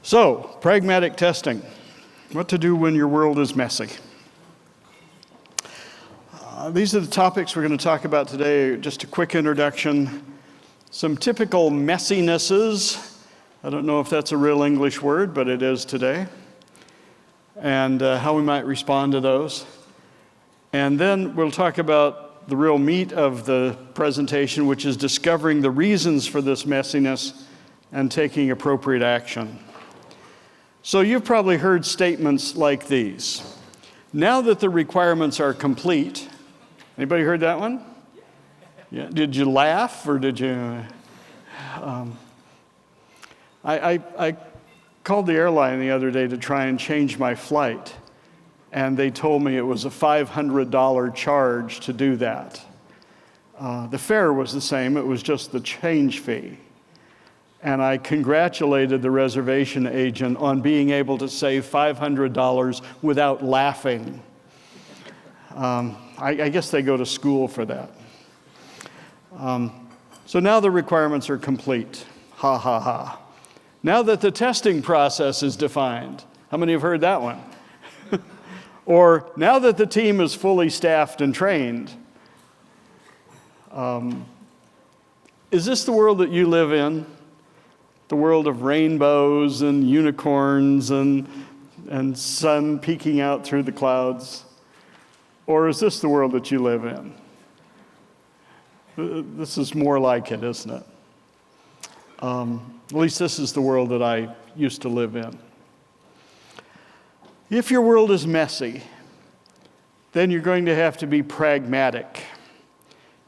So, pragmatic testing. What to do when your world is messy. These are the topics we're going to talk about today. Just a quick introduction. Some typical messinesses. I don't know if that's a real English word, but it is today. And how we might respond to those. And then we'll talk about the real meat of the presentation, which is discovering the reasons for this messiness and taking appropriate action. So you've probably heard statements like these. Now that the requirements are complete, anybody heard that one? Yeah. Did you laugh or did you? I called the airline the other day to try and change my flight, and they told me it was a $500 charge to do that. The fare was the same, it was just the change fee. And I congratulated the reservation agent on being able to save $500 without laughing. I guess they go to school for that. So now the requirements are complete. Ha, ha, ha. Now that the testing process is defined. How many have heard that one? Or now that the team is fully staffed and trained. Is this the world that you live in? The world of rainbows and unicorns and sun peeking out through the clouds? Or is this the world that you live in? This is more like it, isn't it? At least this is the world that I used to live in. If your world is messy, then you're going to have to be pragmatic.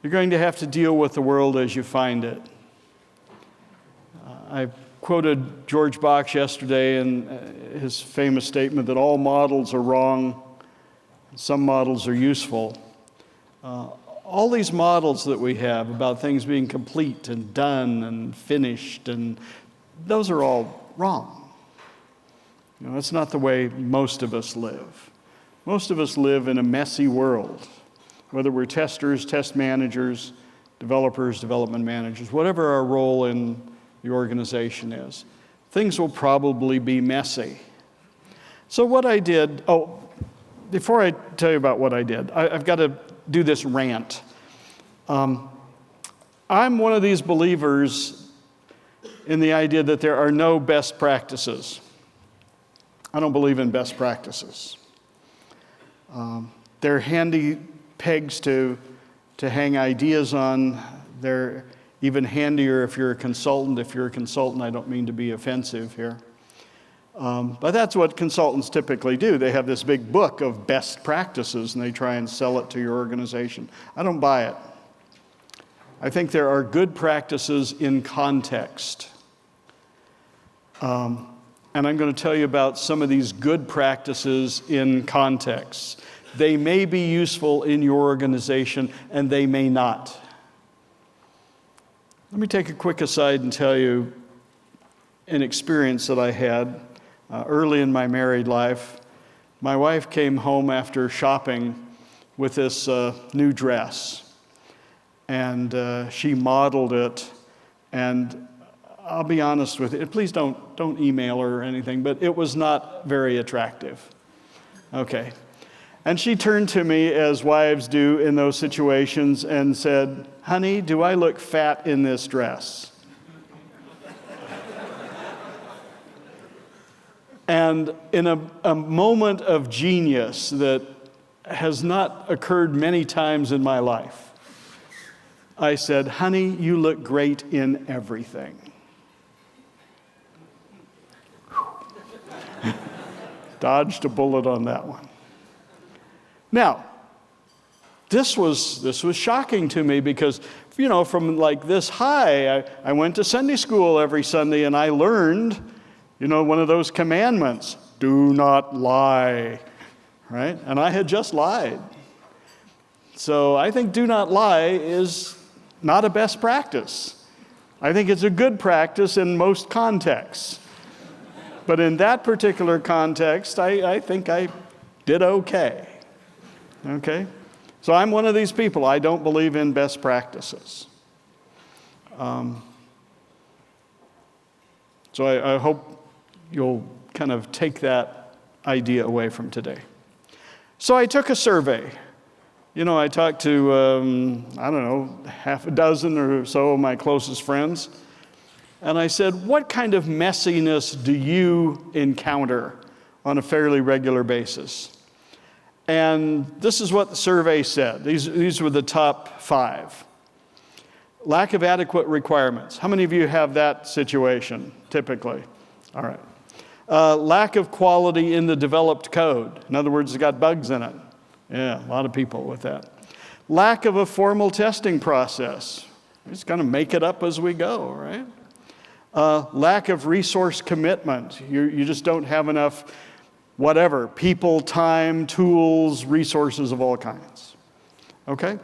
You're going to have to deal with the world as you find it. I quoted George Bach yesterday in his famous statement that all models are wrong, some models are useful. All these models that we have about things being complete and done and finished, and those are all wrong. You know, that's not the way most of us live. Most of us live in a messy world, whether we're testers, test managers, developers, development managers, whatever our role in the organization is. Things will probably be messy. So what I did, before I tell you about what I did, I've got to do this rant. I'm one of these believers in the idea that there are no best practices. I don't believe in best practices. They're handy pegs to hang ideas on. They're even handier if you're a consultant. If you're a consultant, I don't mean to be offensive here. But that's what consultants typically do. They have this big book of best practices, and they try and sell it to your organization. I don't buy it. I think there are good practices in context. And I'm going to tell you about some of these good practices in context. They may be useful in your organization, and they may not. Let me take a quick aside and tell you an experience that I had early in my married life. My wife came home after shopping with this new dress, and she modeled it. And I'll be honest with you, please don't email her or anything, but it was not very attractive. Okay. And she turned to me, as wives do in those situations, and said, "Honey, do I look fat in this dress?" And in a moment of genius that has not occurred many times in my life, I said, "Honey, you look great in everything." Dodged a bullet on that one. Now, this was shocking to me because, you know, from like this high, I went to Sunday school every Sunday and I learned, you know, one of those commandments, do not lie, right? And I had just lied. So I think do not lie is not a best practice. I think it's a good practice in most contexts. But in that particular context, I think I did okay. Okay? So I'm one of these people. I don't believe in best practices. So I hope you'll kind of take that idea away from today. So I took a survey. I talked to, I don't know, half a dozen or so of my closest friends. And I said, what kind of messiness do you encounter on a fairly regular basis? And this is what the survey said. These were the top 5. Lack of adequate requirements. How many of you have that situation, typically? All right. Lack of quality in the developed code. In other words, it's got bugs in it. Yeah, a lot of people with that. Lack of a formal testing process. We're just going to make it up as we go, right? Lack of resource commitment. You just don't have enough, whatever, people, time, tools, resources of all kinds. Okay?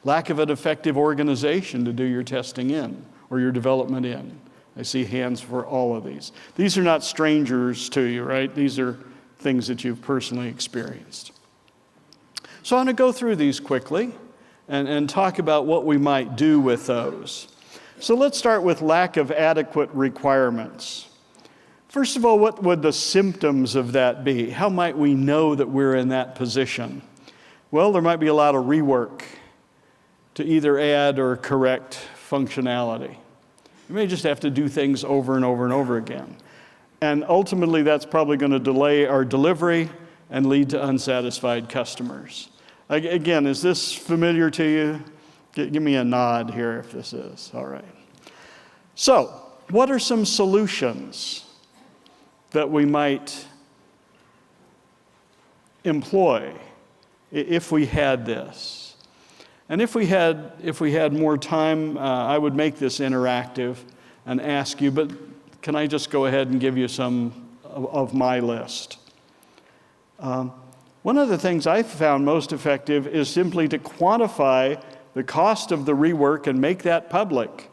Lack of an effective organization to do your testing in or your development in. I see hands for all of these. These are not strangers to you, right? These are things that you've personally experienced. So I'm going to go through these quickly and talk about what we might do with those. So let's start with lack of adequate requirements. First of all, what would the symptoms of that be? How might we know that we're in that position? Well, there might be a lot of rework to either add or correct functionality. You may just have to do things over and over and over again. And ultimately, that's probably going to delay our delivery and lead to unsatisfied customers. Again, is this familiar to you? Give me a nod here if this is. All right. So, what are some solutions that we might employ if we had this? And if we had more time, I would make this interactive and ask you, but can I just go ahead and give you some of my list? One of the things I've found most effective is simply to quantify the cost of the rework and make that public.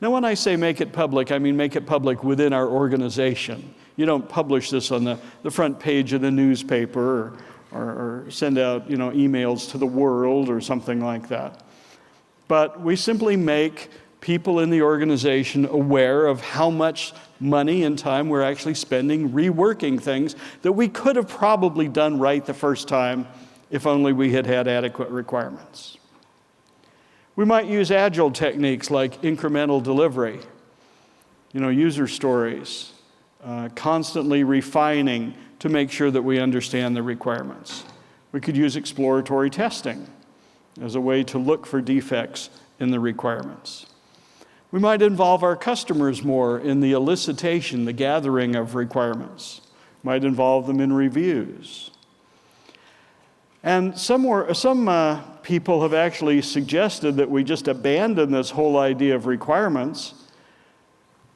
Now, when I say make it public, I mean make it public within our organization. You don't publish this on the front page of the newspaper or send out, emails to the world or something like that. But we simply make people in the organization aware of how much money and time we're actually spending reworking things that we could have probably done right the first time if only we had had adequate requirements. We might use agile techniques like incremental delivery, user stories, constantly refining to make sure that we understand the requirements. We could use exploratory testing as a way to look for defects in the requirements. We might involve our customers more in the elicitation, the gathering of requirements. Might involve them in reviews. And some people have actually suggested that we just abandon this whole idea of requirements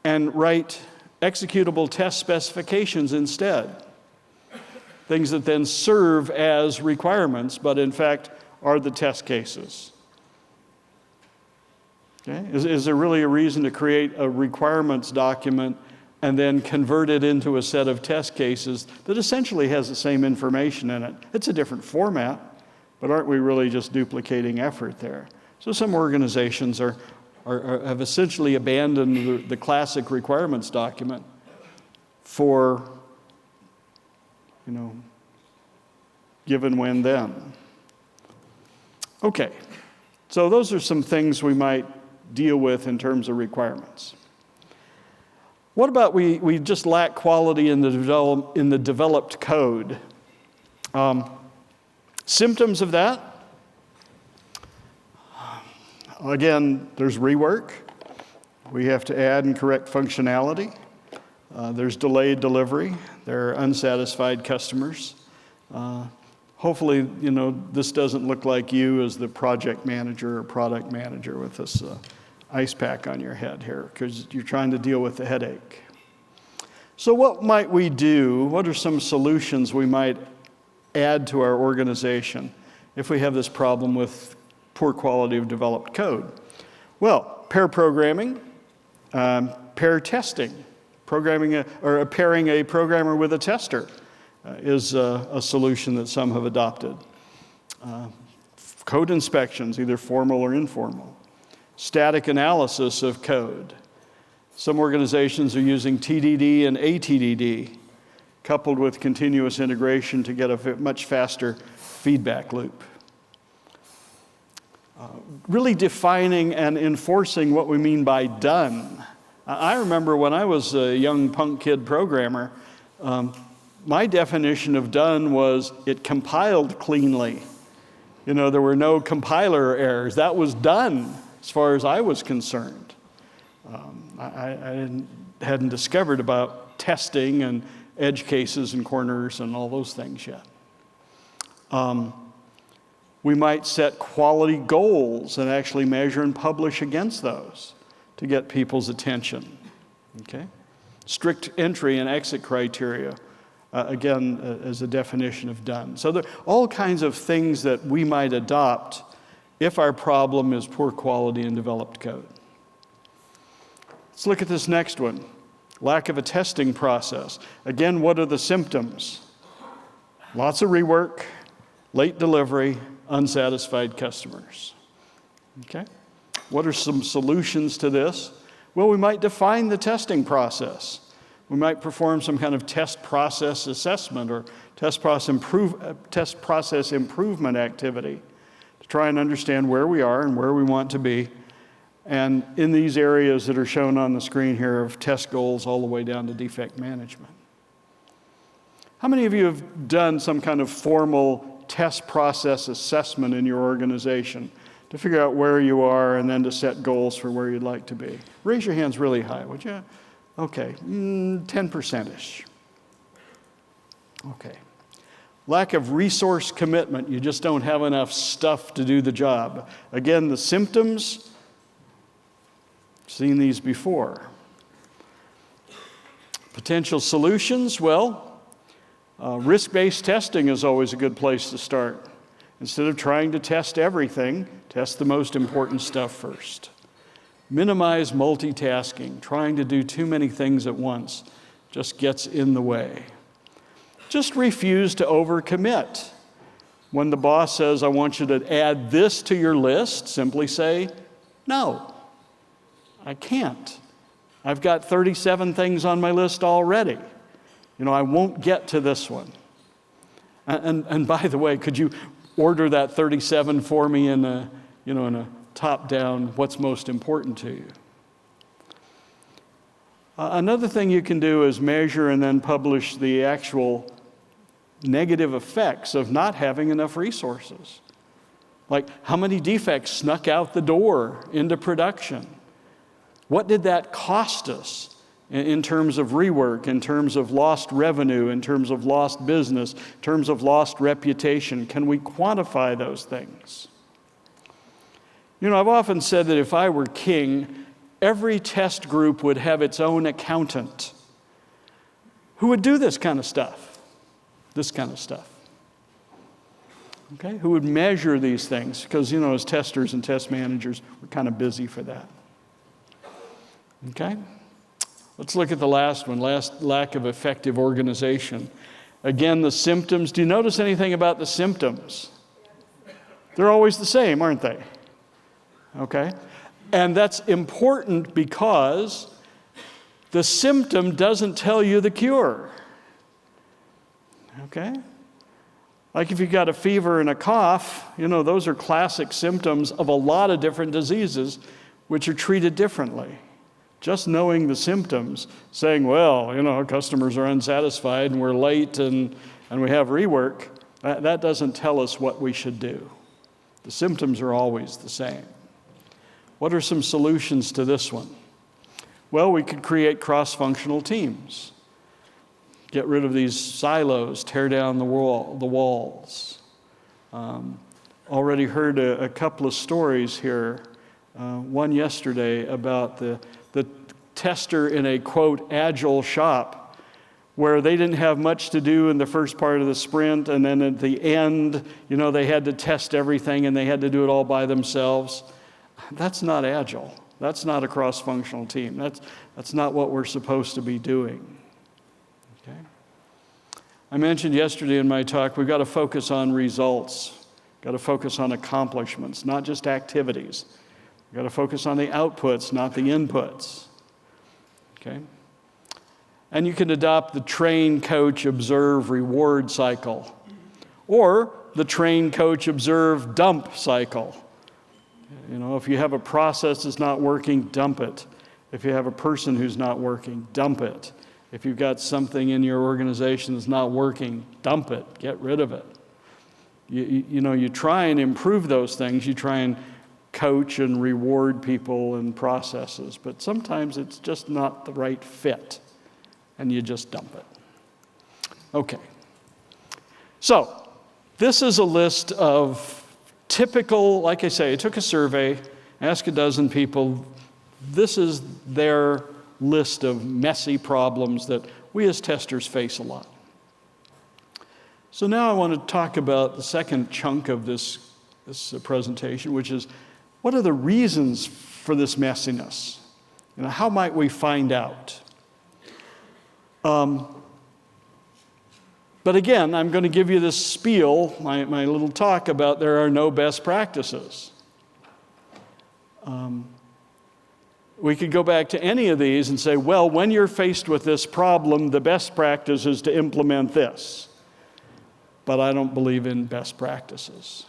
and write executable test specifications instead. Things that then serve as requirements, but in fact are the test cases. Okay? Is there really a reason to create a requirements document and then convert it into a set of test cases that essentially has the same information in it? It's a different format, but aren't we really just duplicating effort there? So some organizations have essentially abandoned the classic requirements document for, given, when, then. Okay, so those are some things we might deal with in terms of requirements. What about we just lack quality in the developed code? Symptoms of that? Again, there's rework. We have to add and correct functionality. There's delayed delivery. There are unsatisfied customers. Hopefully, this doesn't look like you as the project manager or product manager with this ice pack on your head here, because you're trying to deal with the headache. So what might we do? What are some solutions we might add to our organization if we have this problem with poor quality of developed code? Well, pair programming, pair testing, pairing a programmer with a tester is a solution that some have adopted. Code inspections, either formal or informal. Static analysis of code. Some organizations are using TDD and ATDD, coupled with continuous integration to get a much faster feedback loop. Really defining and enforcing what we mean by done. I remember when I was a young punk kid programmer, my definition of done was it compiled cleanly. You know, there were no compiler errors. That was done as far as I was concerned. I hadn't discovered about testing and edge cases and corners and all those things yet. We might set quality goals and actually measure and publish against those to get people's attention. Okay? Strict entry and exit criteria, again, as a definition of done. So there are all kinds of things that we might adopt if our problem is poor quality and developed code. Let's look at this next one. Lack of a testing process. Again, what are the symptoms? Lots of rework, late delivery, unsatisfied customers. Okay? What are some solutions to this? Well, we might define the testing process. We might perform some kind of test process assessment or test process improvement activity to try and understand where we are and where we want to be. And in these areas that are shown on the screen here of test goals all the way down to defect management. How many of you have done some kind of formal test process assessment in your organization to figure out where you are and then to set goals for where you'd like to be? Raise your hands really high, would you? Okay, 10%-ish. Okay. Lack of resource commitment. You just don't have enough stuff to do the job. Again, the symptoms, seen these before. Potential solutions, well, risk-based testing is always a good place to start. Instead of trying to test everything, test the most important stuff first. Minimize multitasking. Trying to do too many things at once just gets in the way. Just refuse to overcommit. When the boss says, I want you to add this to your list, simply say, no, I can't. I've got 37 things on my list already. You know, I won't get to this one. And by the way, could you order that 37 for me in a top-down, what's most important to you? Another thing you can do is measure and then publish the actual negative effects of not having enough resources. Like how many defects snuck out the door into production? What did that cost us? In terms of rework, in terms of lost revenue, in terms of lost business, in terms of lost reputation. Can we quantify those things? You know, I've often said that if I were king, every test group would have its own accountant who would do this kind of stuff. Okay? Who would measure these things, because, you know, as testers and test managers, we're kind of busy for that. Okay? Let's look at the last one, lack of effective organization. Again, the symptoms. Do you notice anything about the symptoms? They're always the same, aren't they? Okay? And that's important because the symptom doesn't tell you the cure. Okay? Like if you've got a fever and a cough, you know, those are classic symptoms of a lot of different diseases which are treated differently. Just knowing the symptoms, saying, well, you know, our customers are unsatisfied and we're late and we have rework, that doesn't tell us what we should do. The symptoms are always the same. What are some solutions to this one? Well, we could create cross-functional teams. Get rid of these silos, tear down the walls. Already heard a couple of stories here. One yesterday about the tester in a, quote, agile shop where they didn't have much to do in the first part of the sprint, and then at the end, you know, they had to test everything and they had to do it all by themselves. That's not agile. That's not a cross-functional team. That's not what we're supposed to be doing. Okay? I mentioned yesterday in my talk, we've got to focus on results. Got to focus on accomplishments, not just activities. We've got to focus on the outputs, not the inputs. okay? And you can adopt the train, coach, observe, reward cycle, or the train, coach, observe, dump cycle. You know, if you have a process that's not working, dump it. If you have a person who's not working, dump it. If you've got something in your organization that's not working, dump it, get rid of it. You know, you try and improve those things. You try and coach and reward people and processes, but sometimes it's just not the right fit, and you just dump it. Okay. So, this is a list of typical, like I say, I took a survey, asked a dozen people. This is their list of messy problems that we as testers face a lot. So now I want to talk about the second chunk of this presentation, which is, what are the reasons for this messiness? You know, how might we find out? But again, I'm going to give you this spiel, my little talk about there are no best practices. We could go back to any of these and say, well, when you're faced with this problem, the best practice is to implement this. But I don't believe in best practices.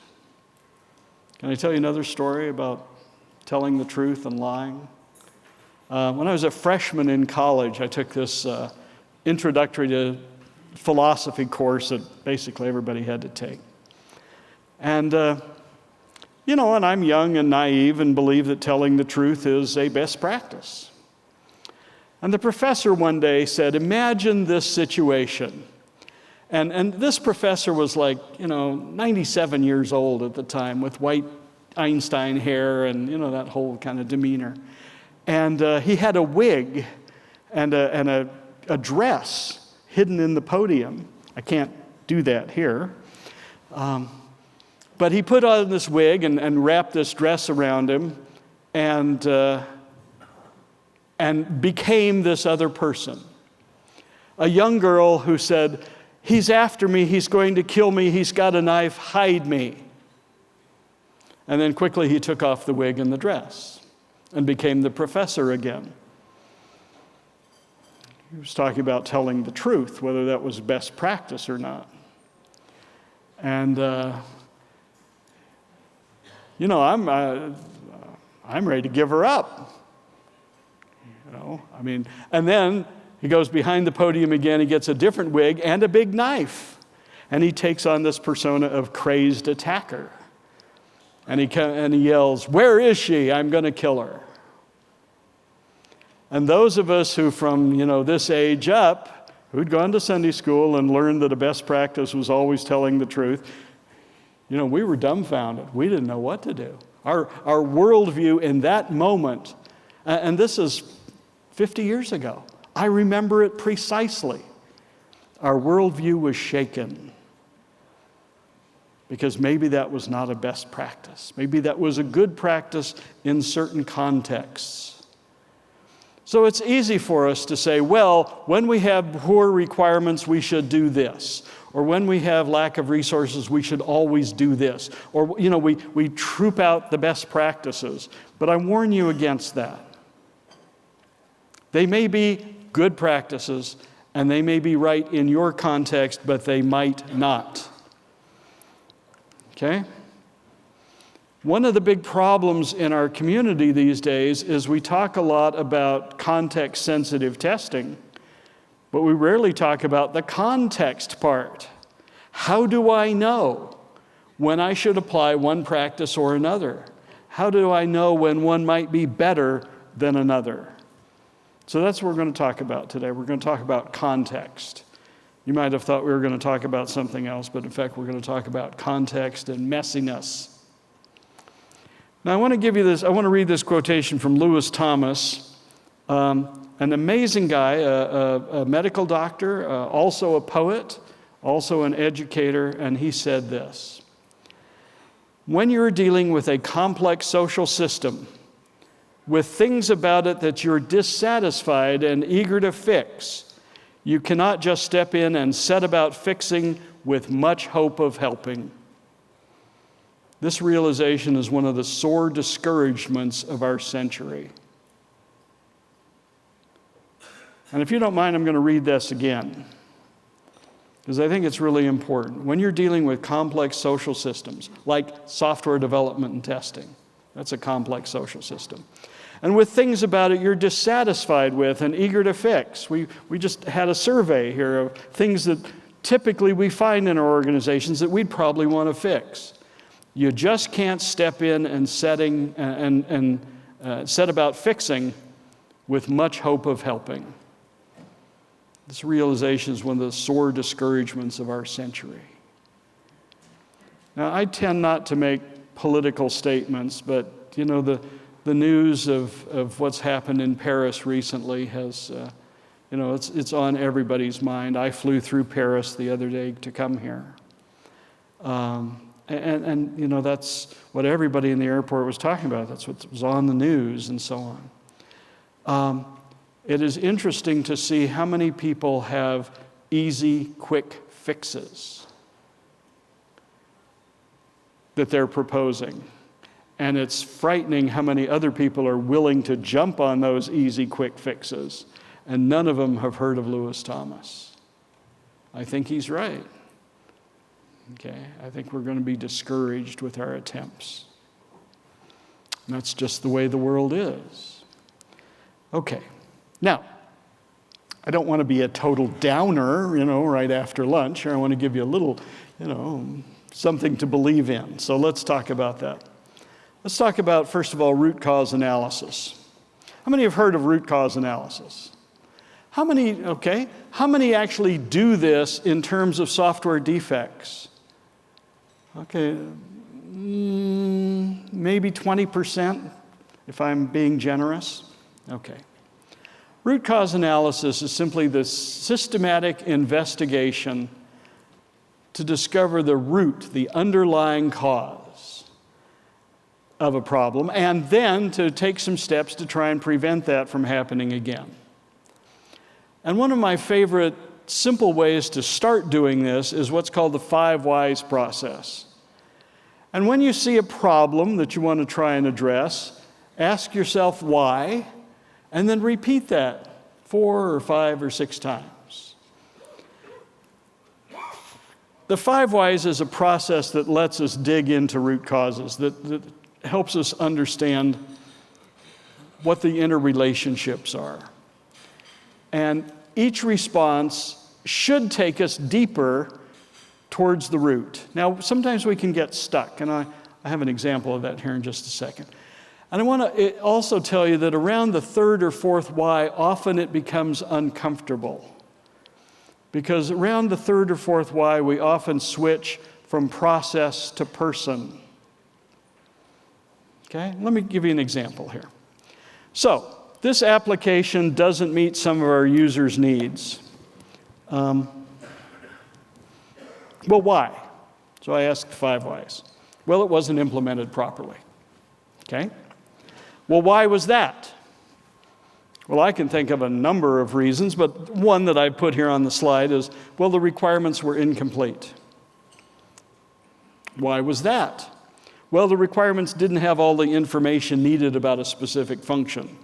Can I tell you another story about telling the truth and lying? When I was a freshman in college, I took this introductory to philosophy course that basically everybody had to take. And, you know, and I'm young and naive and believe that telling the truth is a best practice. And the professor one day said, imagine this situation. And this professor was like, you know, 97 years old at the time with white Einstein hair and, you know, that whole kind of demeanor. And he had a wig and a dress hidden in the podium. I can't do that here. But he put on this wig and wrapped this dress around him and became this other person. A young girl who said, he's after me, he's going to kill me, he's got a knife, hide me. And then quickly he took off the wig and the dress and became the professor again. He was talking about telling the truth, whether that was best practice or not. And, you know, I'm ready to give her up. You know, I mean, and then he goes behind the podium again, he gets a different wig and a big knife. And he takes on this persona of crazed attacker. And he yells, where is she? I'm going to kill her. And those of us who from, you know, this age up, who'd gone to Sunday school and learned that a best practice was always telling the truth, you know, we were dumbfounded. We didn't know what to do. Our worldview in that moment, and this is 50 years ago. I remember it precisely. Our worldview was shaken because maybe that was not a best practice. Maybe that was a good practice in certain contexts. So it's easy for us to say, well, when we have poor requirements, we should do this. Or when we have lack of resources, we should always do this. Or, you know, we troop out the best practices. But I warn you against that. They may be good practices, and they may be right in your context, but they might not. Okay? One of the big problems in our community these days is we talk a lot about context-sensitive testing, but we rarely talk about the context part. How do I know when I should apply one practice or another? How do I know when one might be better than another? So that's what we're going to talk about today. We're going to talk about context. You might have thought we were going to talk about something else, but in fact, we're going to talk about context and messiness. Now, I want to give you this. I want to read this quotation from Lewis Thomas, an amazing guy, a medical doctor, also a poet, also an educator, and he said this: when you're dealing with a complex social system, with things about it that you're dissatisfied and eager to fix, you cannot just step in and set about fixing with much hope of helping. This realization is one of the sore discouragements of our century. And if you don't mind, I'm going to read this again, because I think it's really important. When you're dealing with complex social systems, like software development and testing, that's a complex social system, and with things about it you're dissatisfied with and eager to fix. We just had a survey here of things that typically we find in our organizations that we'd probably want to fix. You just can't step in and set about fixing with much hope of helping. This realization is one of the sore discouragements of our century. Now, I tend not to make political statements, but you know, the news of what's happened in Paris recently has, it's on everybody's mind. I flew through Paris the other day to come here. And you know, that's what everybody in the airport was talking about. That's what was on the news and so on. It is interesting to see how many people have easy, quick fixes that they're proposing. And it's frightening how many other people are willing to jump on those easy, quick fixes. And none of them have heard of Lewis Thomas. I think he's right. Okay, I think we're going to be discouraged with our attempts. And that's just the way the world is. Okay, now, I don't want to be a total downer, right after lunch. I want to give you a little, something to believe in. So let's talk about that. Let's talk about, first of all, root cause analysis. How many have heard of root cause analysis? How many actually do this in terms of software defects? Okay, maybe 20%, if I'm being generous. Okay. Root cause analysis is simply the systematic investigation to discover the root, the underlying cause of a problem, and then to take some steps to try and prevent that from happening again. And one of my favorite simple ways to start doing this is what's called the 5 whys process. And when you see a problem that you want to try and address, ask yourself why, and then repeat that 4 or 5 or 6 times. The 5 whys is a process that lets us dig into root causes, that helps us understand what the interrelationships are. And each response should take us deeper towards the root. Now, sometimes we can get stuck, and I have an example of that here in just a second. And I want to also tell you that around the 3rd or 4th why, often it becomes uncomfortable. Because around the 3rd or 4th why, we often switch from process to person. Okay, let me give you an example here. So, this application doesn't meet some of our users' needs. Well, why? So I asked 5 whys. Well, it wasn't implemented properly. Okay? Well, why was that? Well, I can think of a number of reasons, but one that I put here on the slide is, well, the requirements were incomplete. Why was that? Well, the requirements didn't have all the information needed about a specific function.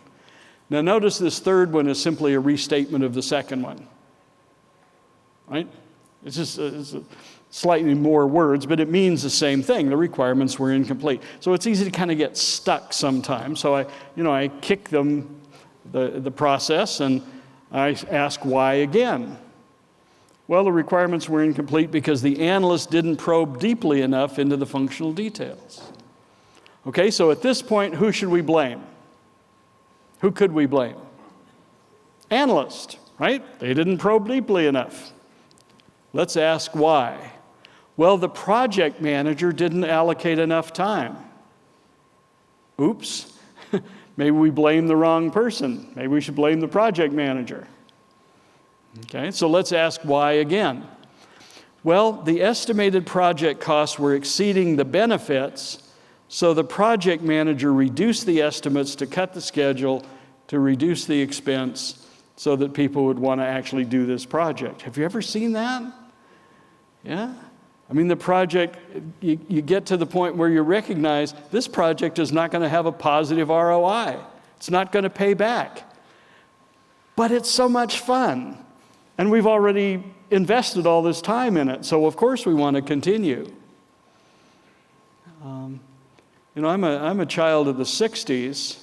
Now, notice this 3rd one is simply a restatement of the 2nd one. Right? It's just slightly more words, but it means the same thing. The requirements were incomplete. So it's easy to kind of get stuck sometimes. So I kick them the process and I ask why again. Well, the requirements were incomplete because the analyst didn't probe deeply enough into the functional details. Okay, so at this point, who should we blame? Who could we blame? Analyst, right? They didn't probe deeply enough. Let's ask why. Well, the project manager didn't allocate enough time. Oops. Maybe we blame the wrong person. Maybe we should blame the project manager. Okay, so let's ask why again. Well, the estimated project costs were exceeding the benefits, so the project manager reduced the estimates to cut the schedule, to reduce the expense, so that people would want to actually do this project. Have you ever seen that? Yeah? I mean, the project, you get to the point where you recognize this project is not going to have a positive ROI. It's not going to pay back. but it's so much fun. And we've already invested all this time in it, so of course we want to continue. I'm a child of the 60s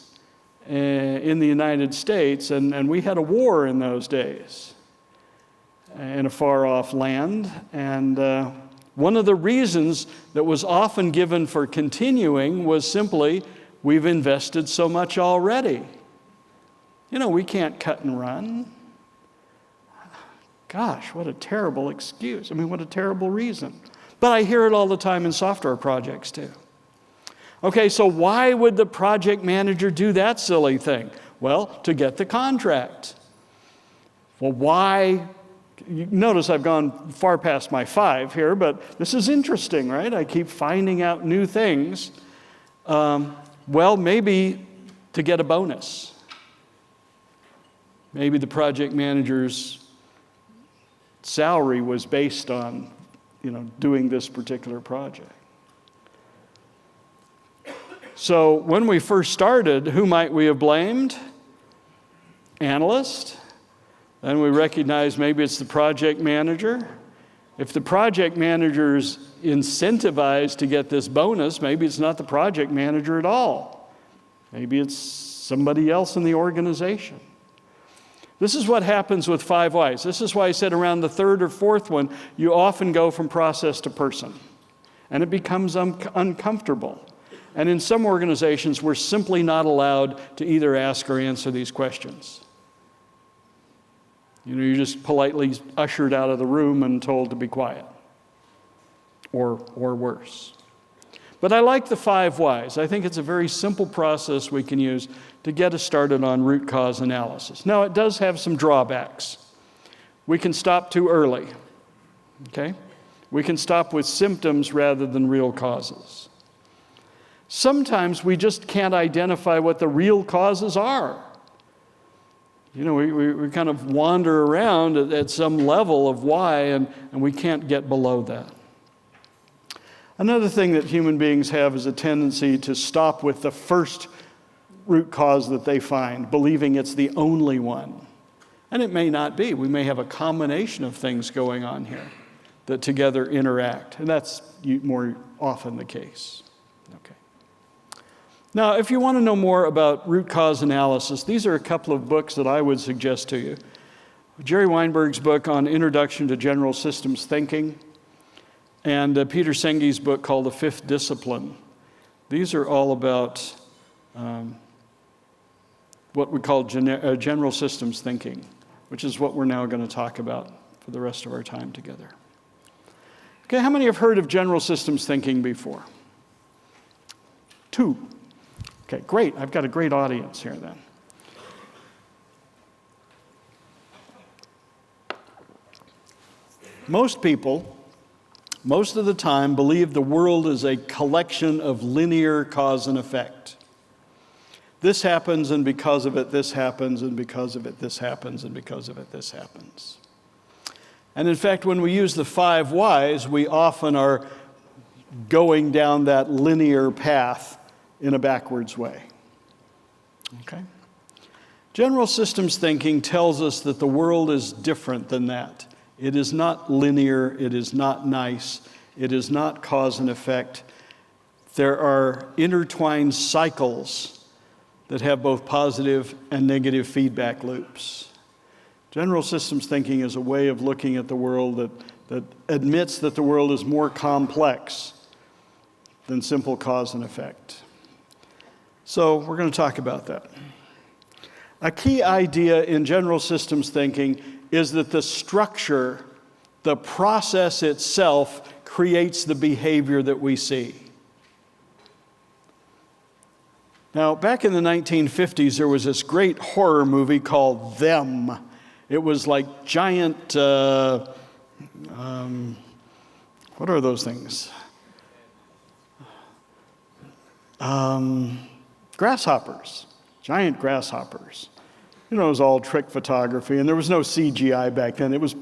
in the United States, and we had a war in those days in a far-off land. And one of the reasons that was often given for continuing was simply, we've invested so much already. We can't cut and run. Gosh, what a terrible excuse. What a terrible reason. But I hear it all the time in software projects too. Okay, so why would the project manager do that silly thing? Well, to get the contract. Well, why? Notice I've gone far past my 5 here, but this is interesting, right? I keep finding out new things. Well, maybe to get a bonus. Maybe the project manager's salary was based on, doing this particular project. So when we first started, who might we have blamed? Analyst. Then we recognized maybe it's the project manager. If the project manager's incentivized to get this bonus, maybe it's not the project manager at all. Maybe it's somebody else in the organization. This is what happens with 5 whys. This is why I said around the 3rd or 4th one, you often go from process to person. And it becomes uncomfortable. And in some organizations, we're simply not allowed to either ask or answer these questions. You're just politely ushered out of the room and told to be quiet. Or worse. But I like the 5 whys. I think it's a very simple process we can use to get us started on root cause analysis. Now, it does have some drawbacks. We can stop too early. Okay? We can stop with symptoms rather than real causes. Sometimes we just can't identify what the real causes are. We kind of wander around at some level of why, and we can't get below that. Another thing that human beings have is a tendency to stop with the first root cause that they find, believing it's the only one. And it may not be. We may have a combination of things going on here that together interact, and that's more often the case. Okay. Now, if you want to know more about root cause analysis, these are a couple of books that I would suggest to you. Jerry Weinberg's book on Introduction to General Systems Thinking, and Peter Senge's book called The Fifth Discipline. These are all about what we call general systems thinking, which is what we're now going to talk about for the rest of our time together. Okay, how many have heard of general systems thinking before? 2. Okay, great. I've got a great audience here then. Most people, most of the time, believe the world is a collection of linear cause and effect. This happens, and because of it, this happens, and because of it, this happens, and because of it, this happens. And in fact, when we use the 5 whys, we often are going down that linear path in a backwards way. Okay? General systems thinking tells us that the world is different than that. It is not linear, it is not nice, it is not cause and effect. There are intertwined cycles that have both positive and negative feedback loops. General systems thinking is a way of looking at the world that admits that the world is more complex than simple cause and effect. So we're going to talk about that. A key idea in general systems thinking is that the structure, the process itself, creates the behavior that we see. Now, back in the 1950s, there was this great horror movie called Them. It was like giant, what are those things? Grasshoppers, giant grasshoppers. It was all trick photography, and there was no CGI back then. It was,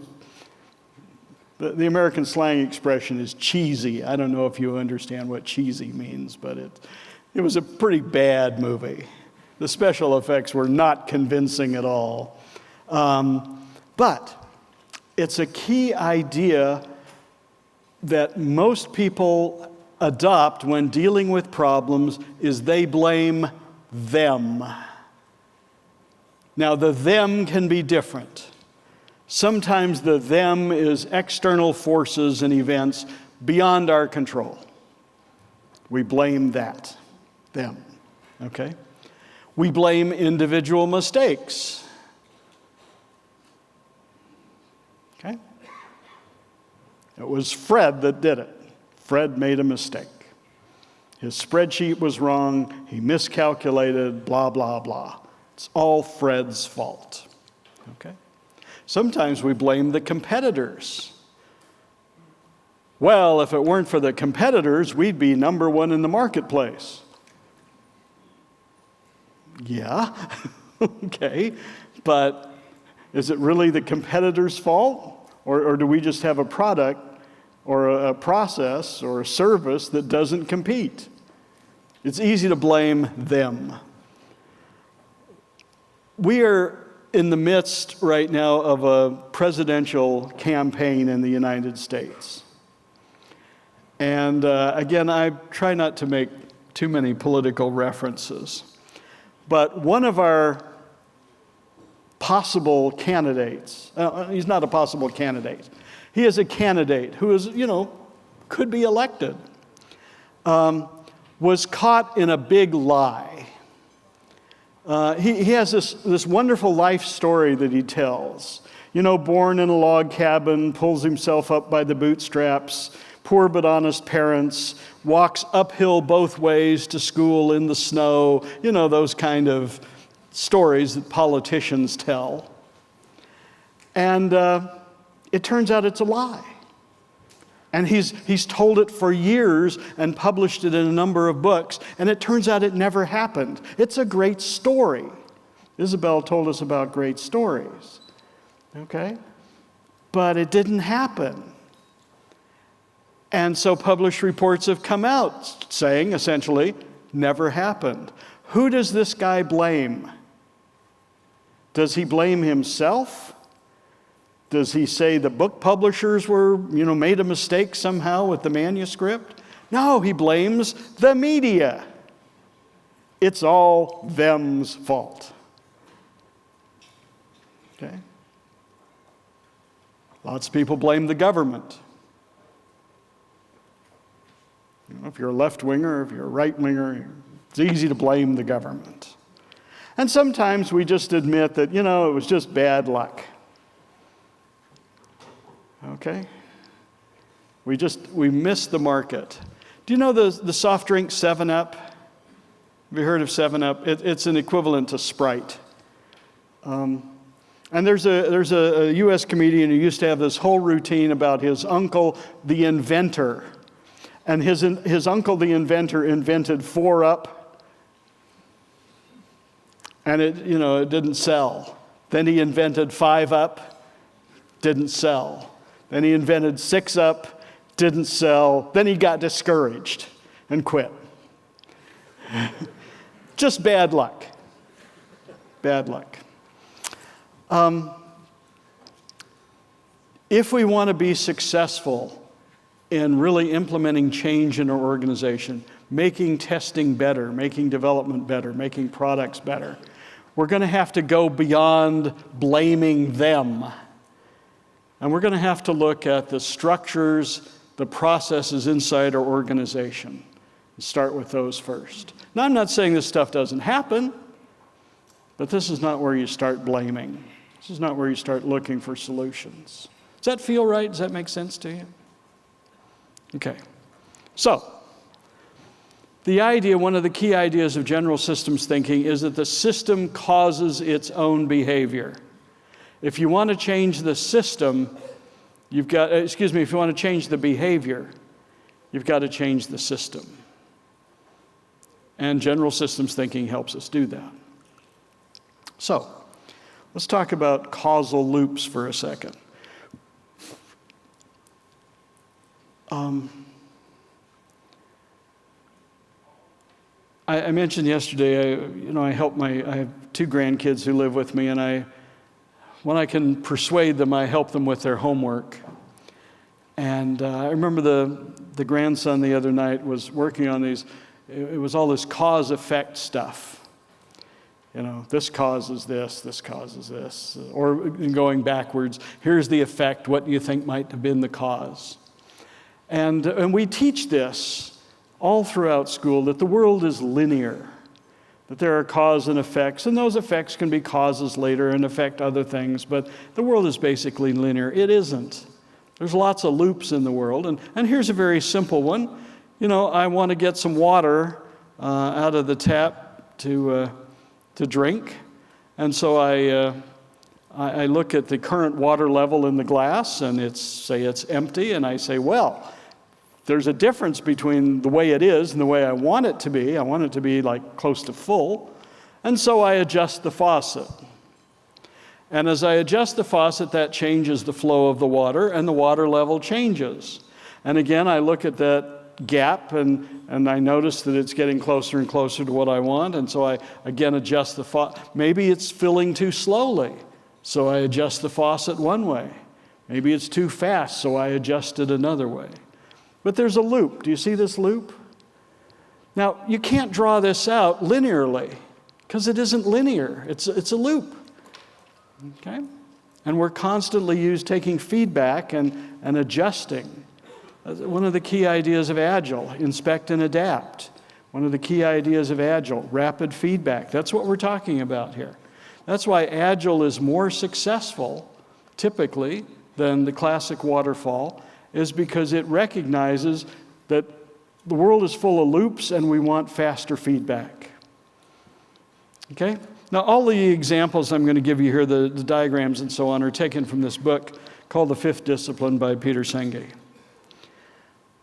the American slang expression is cheesy. I don't know if you understand what cheesy means, but it was a pretty bad movie. The special effects were not convincing at all. But it's a key idea that most people adopt when dealing with problems is they blame them. Now, the them can be different. Sometimes the them is external forces and events beyond our control. We blame that, them, okay? We blame individual mistakes. Okay? It was Fred that did it. Fred made a mistake. His spreadsheet was wrong, he miscalculated, blah, blah, blah. It's all Fred's fault. Okay? Sometimes we blame the competitors. Well, if it weren't for the competitors, we'd be number one in the marketplace. Yeah, okay, but is it really the competitor's fault? Or do we just have a product or a process or a service that doesn't compete? It's easy to blame them. We are in the midst right now of a presidential campaign in the United States. And again, I try not to make too many political references. But one of our possible candidates, he's not a possible candidate. He is a candidate who is, could be elected, was caught in a big lie. He has this wonderful life story that he tells. Born in a log cabin, pulls himself up by the bootstraps, poor but honest parents, walks uphill both ways to school in the snow, those kind of stories that politicians tell. And it turns out it's a lie. And he's told it for years and published it in a number of books, and it turns out it never happened. It's a great story. Isabel told us about great stories, okay? But it didn't happen. And so published reports have come out saying, essentially, never happened. Who does this guy blame? Does he blame himself? Does he say the book publishers were, made a mistake somehow with the manuscript? No, he blames the media. It's all them's fault. Okay? Lots of people blame the government. If you're a left-winger, if you're a right-winger, it's easy to blame the government. And sometimes we just admit that, it was just bad luck. Okay? We missed the market. Do you know the soft drink 7-Up? Have you heard of 7-Up? It's an equivalent to Sprite. And there's a U.S. comedian who used to have this whole routine about his uncle, the inventor. And his uncle, the inventor, invented 4-Up, and it didn't sell. Then he invented 5-Up, didn't sell. Then he invented 6-Up, didn't sell. Then he got discouraged and quit. Just bad luck. Bad luck. If we want to be successful in really implementing change in our organization, making testing better, making development better, making products better, we're going to have to go beyond blaming them. And we're going to have to look at the structures, the processes inside our organization, and start with those first. Now, I'm not saying this stuff doesn't happen, but this is not where you start blaming. This is not where you start looking for solutions. Does that feel right? Does that make sense to you? Okay, so one of the key ideas of general systems thinking is that the system causes its own behavior. If you want to change the system, if you want to change the behavior, you've got to change the system. And general systems thinking helps us do that. So, let's talk about causal loops for a second. I mentioned yesterday, I have 2 grandkids who live with me, and when I can persuade them, I help them with their homework. And I remember the grandson the other night was working on these. It was all this cause-effect stuff. You know, this causes this causes this. Or going backwards, here's the effect, what do you think might have been the cause? And we teach this all throughout school, that the world is linear, that there are cause and effects, and those effects can be causes later and affect other things, but the world is basically linear. It isn't. There's lots of loops in the world, and here's a very simple one. You know, I want to get some water out of the tap to drink, and so I look at the current water level in the glass, and it's empty, and I say, well, there's a difference between the way it is and the way I want it to be. I want it to be like close to full, and so I adjust the faucet. And as I adjust the faucet, that changes the flow of the water, and the water level changes. And again, I look at that gap, and I notice that it's getting closer and closer to what I want, and so I again adjust the faucet. Maybe it's filling too slowly, so I adjust the faucet one way. Maybe it's too fast, so I adjust it another way. But there's a loop. Do you see this loop? Now, you can't draw this out linearly, because it isn't linear. It's a loop. Okay? And we're constantly taking feedback and adjusting. One of the key ideas of Agile, inspect and adapt. One of the key ideas of Agile, rapid feedback. That's what we're talking about here. That's why Agile is more successful, typically, than the classic waterfall, is because it recognizes that the world is full of loops and we want faster feedback. Okay? Now, all the examples I'm going to give you here, the diagrams and so on, are taken from this book called The Fifth Discipline by Peter Senge.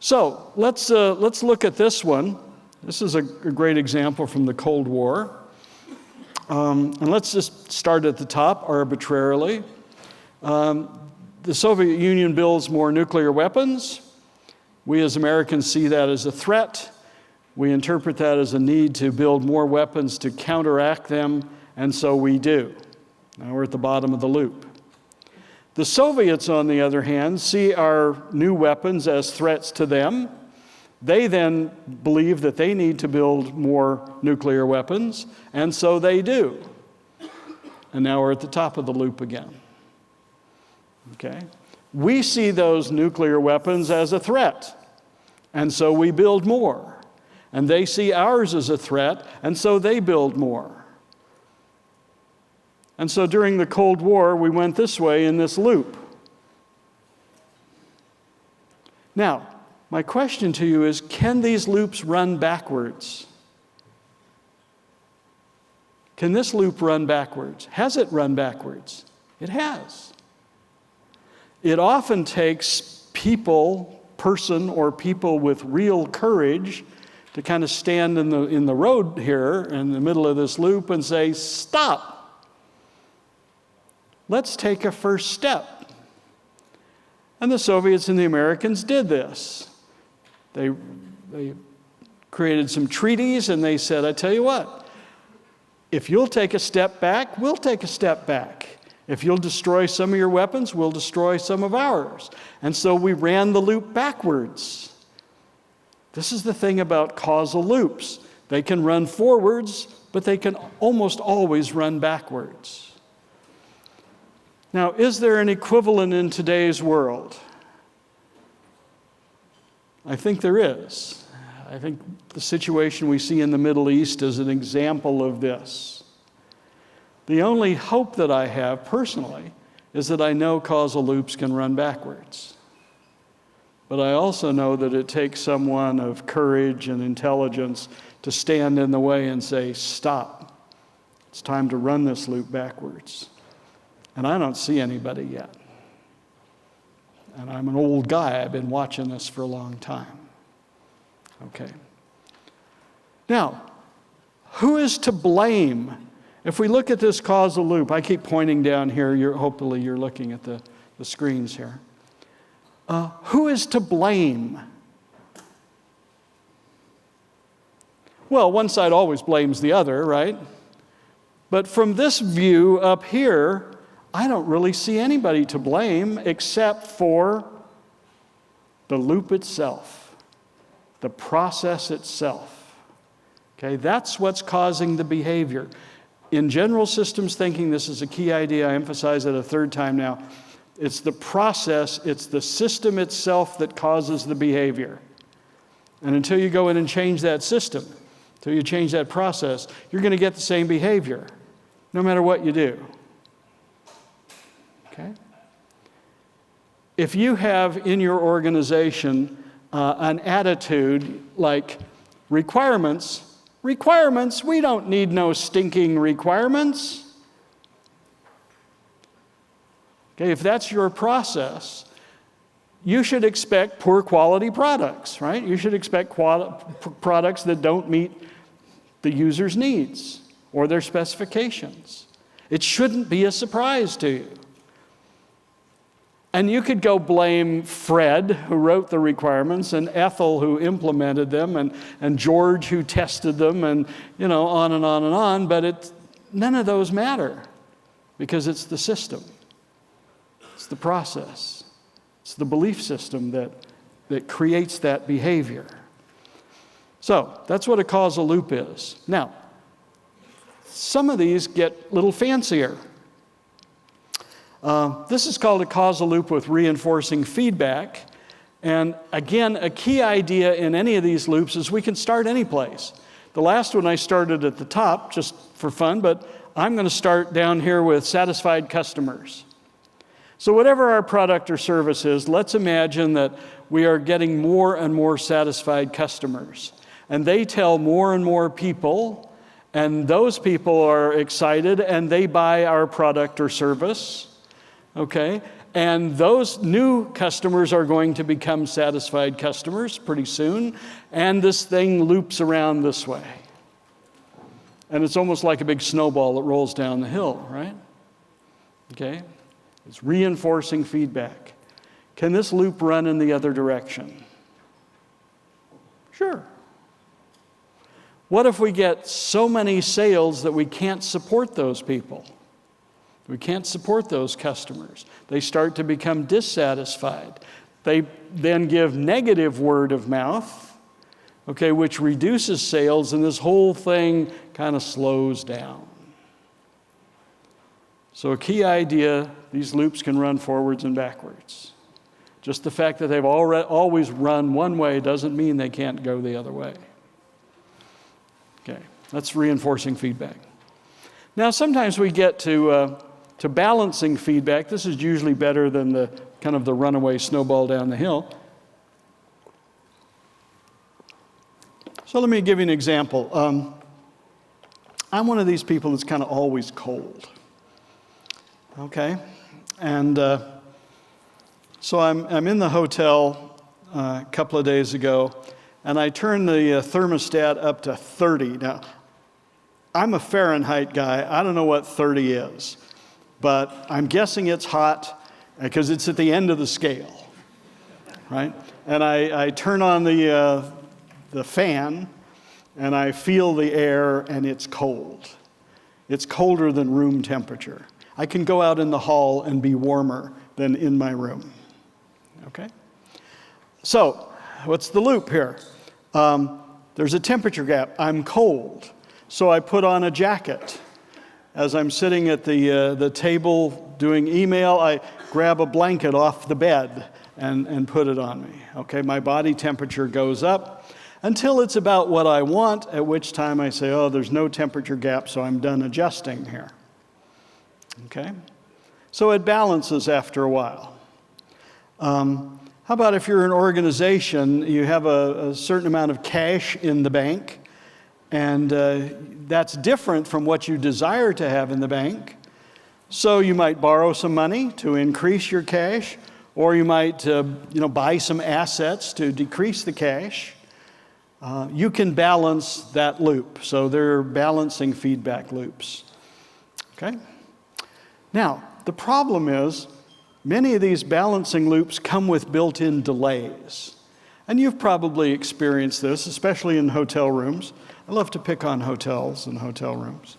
So, let's look at this one. This is a great example from the Cold War. And let's just start at the top arbitrarily. The Soviet Union builds more nuclear weapons. We as Americans see that as a threat. We interpret that as a need to build more weapons to counteract them, and so we do. Now we're at the bottom of the loop. The Soviets, on the other hand, see our new weapons as threats to them. They then believe that they need to build more nuclear weapons, and so they do. And now we're at the top of the loop again. Okay? We see those nuclear weapons as a threat, and so we build more. And they see ours as a threat, and so they build more. And so during the Cold War, we went this way in this loop. Now, my question to you is, can these loops run backwards? Can this loop run backwards? Has it run backwards? It has. It often takes person or people with real courage to kind of stand in the road here in the middle of this loop and say, stop. Let's take a first step. And the Soviets and the Americans did this. They created some treaties, and they said, I tell you what, if you'll take a step back, we'll take a step back. If you'll destroy some of your weapons, we'll destroy some of ours. And so we ran the loop backwards. This is the thing about causal loops. They can run forwards, but they can almost always run backwards. Now, is there an equivalent in today's world? I think there is. I think the situation we see in the Middle East is an example of this. The only hope that I have personally is that I know causal loops can run backwards. But I also know that it takes someone of courage and intelligence to stand in the way and say, stop. It's time to run this loop backwards. And I don't see anybody yet. And I'm an old guy. I've been watching this for a long time. Okay. Now, who is to blame? If we look at this causal loop, I keep pointing down here. Hopefully you're looking at the screens here. Who is to blame? Well, one side always blames the other, right? But from this view up here, I don't really see anybody to blame except for the loop itself, the process itself. Okay, that's what's causing the behavior. In general systems thinking, this is a key idea, I emphasize it a third time now. It's the process, it's the system itself that causes the behavior. And until you go in and change that system, until you change that process, you're going to get the same behavior, no matter what you do. Okay? If you have in your organization an attitude like requirements, we don't need no stinking requirements. Okay, if that's your process, you should expect poor quality products, right? You should expect products that don't meet the user's needs or their specifications. It shouldn't be a surprise to you. And you could go blame Fred, who wrote the requirements, and Ethel, who implemented them, and George, who tested them, and on and on and on, but none of those matter because it's the system. It's the process. It's the belief system that creates that behavior. So that's what a causal loop is. Now, some of these get a little fancier. This is called a causal loop with reinforcing feedback. And again, a key idea in any of these loops is we can start any place. The last one I started at the top just for fun, but I'm going to start down here with satisfied customers. So whatever our product or service is, let's imagine that we are getting more and more satisfied customers. And they tell more and more people, and those people are excited, and they buy our product or service. Okay, and those new customers are going to become satisfied customers pretty soon, and this thing loops around this way. And it's almost like a big snowball that rolls down the hill, right? Okay, it's reinforcing feedback. Can this loop run in the other direction? Sure. What if we get so many sales that we can't support those people? We can't support those customers. They start to become dissatisfied. They then give negative word of mouth, okay, which reduces sales, and this whole thing kind of slows down. So a key idea, these loops can run forwards and backwards. Just the fact that they've always run one way doesn't mean they can't go the other way. Okay, that's reinforcing feedback. Now, sometimes we get to balancing feedback. This is usually better than the kind of the runaway snowball down the hill. So let me give you an example. I'm one of these people that's kind of always cold. Okay? And so I'm in the hotel a couple of days ago, and I turned the thermostat up to 30. Now, I'm a Fahrenheit guy. I don't know what 30 is. But I'm guessing it's hot because it's at the end of the scale, right? And I turn on the fan, and I feel the air, and it's cold. It's colder than room temperature. I can go out in the hall and be warmer than in my room, okay? So what's the loop here? There's a temperature gap. I'm cold, so I put on a jacket. As I'm sitting at the table doing email, I grab a blanket off the bed and put it on me. Okay, my body temperature goes up until it's about what I want, at which time I say, oh, there's no temperature gap, so I'm done adjusting here. Okay, so it balances after a while. How about if you're an organization, you have a certain amount of cash in the bank, and that's different from what you desire to have in the bank. So you might borrow some money to increase your cash, or you might buy some assets to decrease the cash. You can balance that loop. So they're balancing feedback loops. Okay? Now, the problem is many of these balancing loops come with built-in delays. And you've probably experienced this, especially in hotel rooms. I love to pick on hotels and hotel rooms.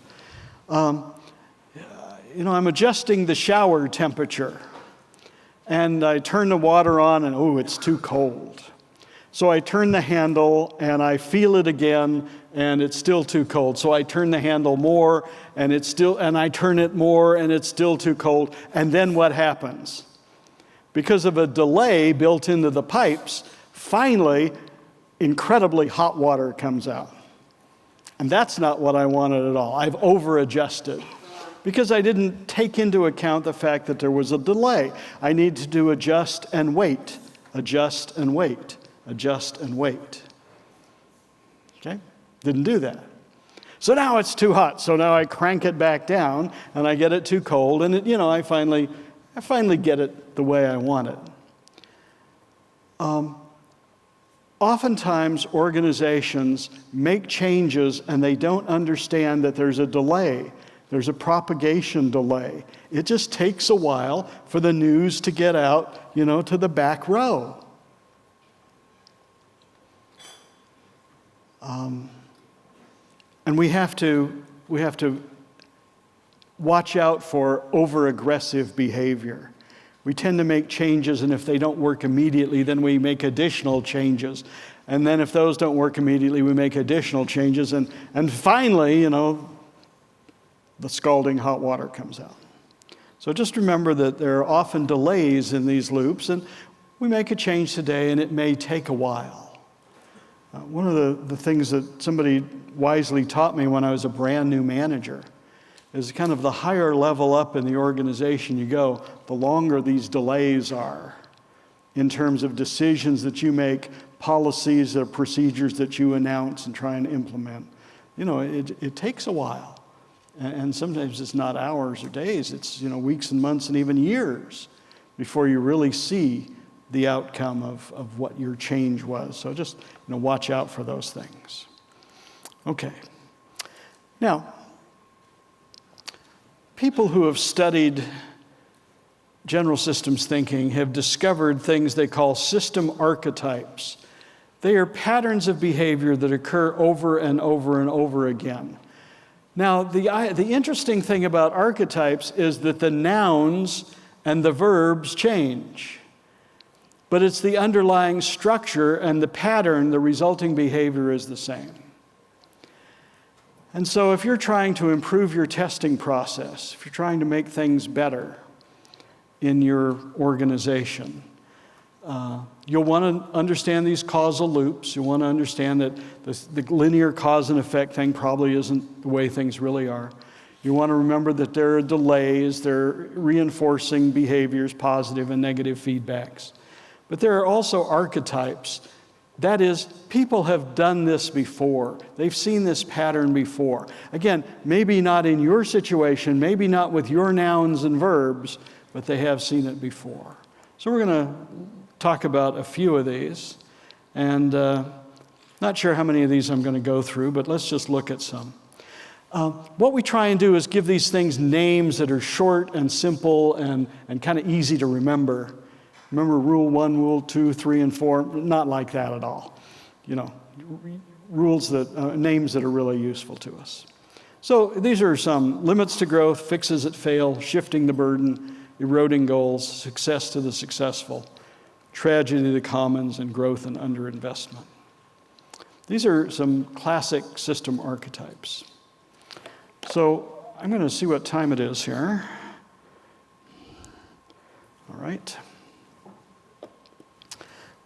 I'm adjusting the shower temperature, and I turn the water on, and oh, it's too cold. So I turn the handle, and I feel it again, and it's still too cold. So I turn the handle more, and I turn it more, and it's still too cold. And then what happens? Because of a delay built into the pipes, finally, incredibly hot water comes out. And that's not what I wanted at all. I've over-adjusted because I didn't take into account the fact that there was a delay. I needed to adjust and wait, adjust and wait, adjust and wait. Okay? Didn't do that. So now it's too hot. So now I crank it back down and I get it too cold, and I finally get it the way I want it. Oftentimes, organizations make changes and they don't understand that there's a delay. There's a propagation delay. It just takes a while for the news to get out, to the back row. And we have to watch out for over-aggressive behavior. We tend to make changes, and if they don't work immediately, then we make additional changes. And then if those don't work immediately, we make additional changes. And finally, the scalding hot water comes out. So just remember that there are often delays in these loops, and we make a change today, and it may take a while. One of the things that somebody wisely taught me when I was a brand new manager is kind of the higher level up in the organization you go, the longer these delays are in terms of decisions that you make, policies or procedures that you announce and try and implement. It takes a while. And sometimes it's not hours or days, it's weeks and months and even years before you really see the outcome of what your change was. So just watch out for those things. Okay. Now, people who have studied general systems thinking have discovered things they call system archetypes. They are patterns of behavior that occur over and over and over again. Now, the interesting thing about archetypes is that the nouns and the verbs change, but it's the underlying structure and the pattern, the resulting behavior is the same. And so if you're trying to improve your testing process, if you're trying to make things better in your organization, you'll want to understand these causal loops. You'll want to understand that the linear cause and effect thing probably isn't the way things really are. You want to remember that there are delays, there are reinforcing behaviors, positive and negative feedbacks. But there are also archetypes. That is, people have done this before. They've seen this pattern before. Again, maybe not in your situation, maybe not with your nouns and verbs, but they have seen it before. So we're going to talk about a few of these. And not sure how many of these I'm going to go through, but let's just look at some. What we try and do is give these things names that are short and simple and kind of easy to remember. Remember Rule 1, Rule 2, 3, and 4? Not like that at all. Rules names that are really useful to us. So these are some: limits to growth, fixes that fail, shifting the burden, eroding goals, success to the successful, tragedy to the commons, and growth and underinvestment. These are some classic system archetypes. So I'm going to see what time it is here. All right.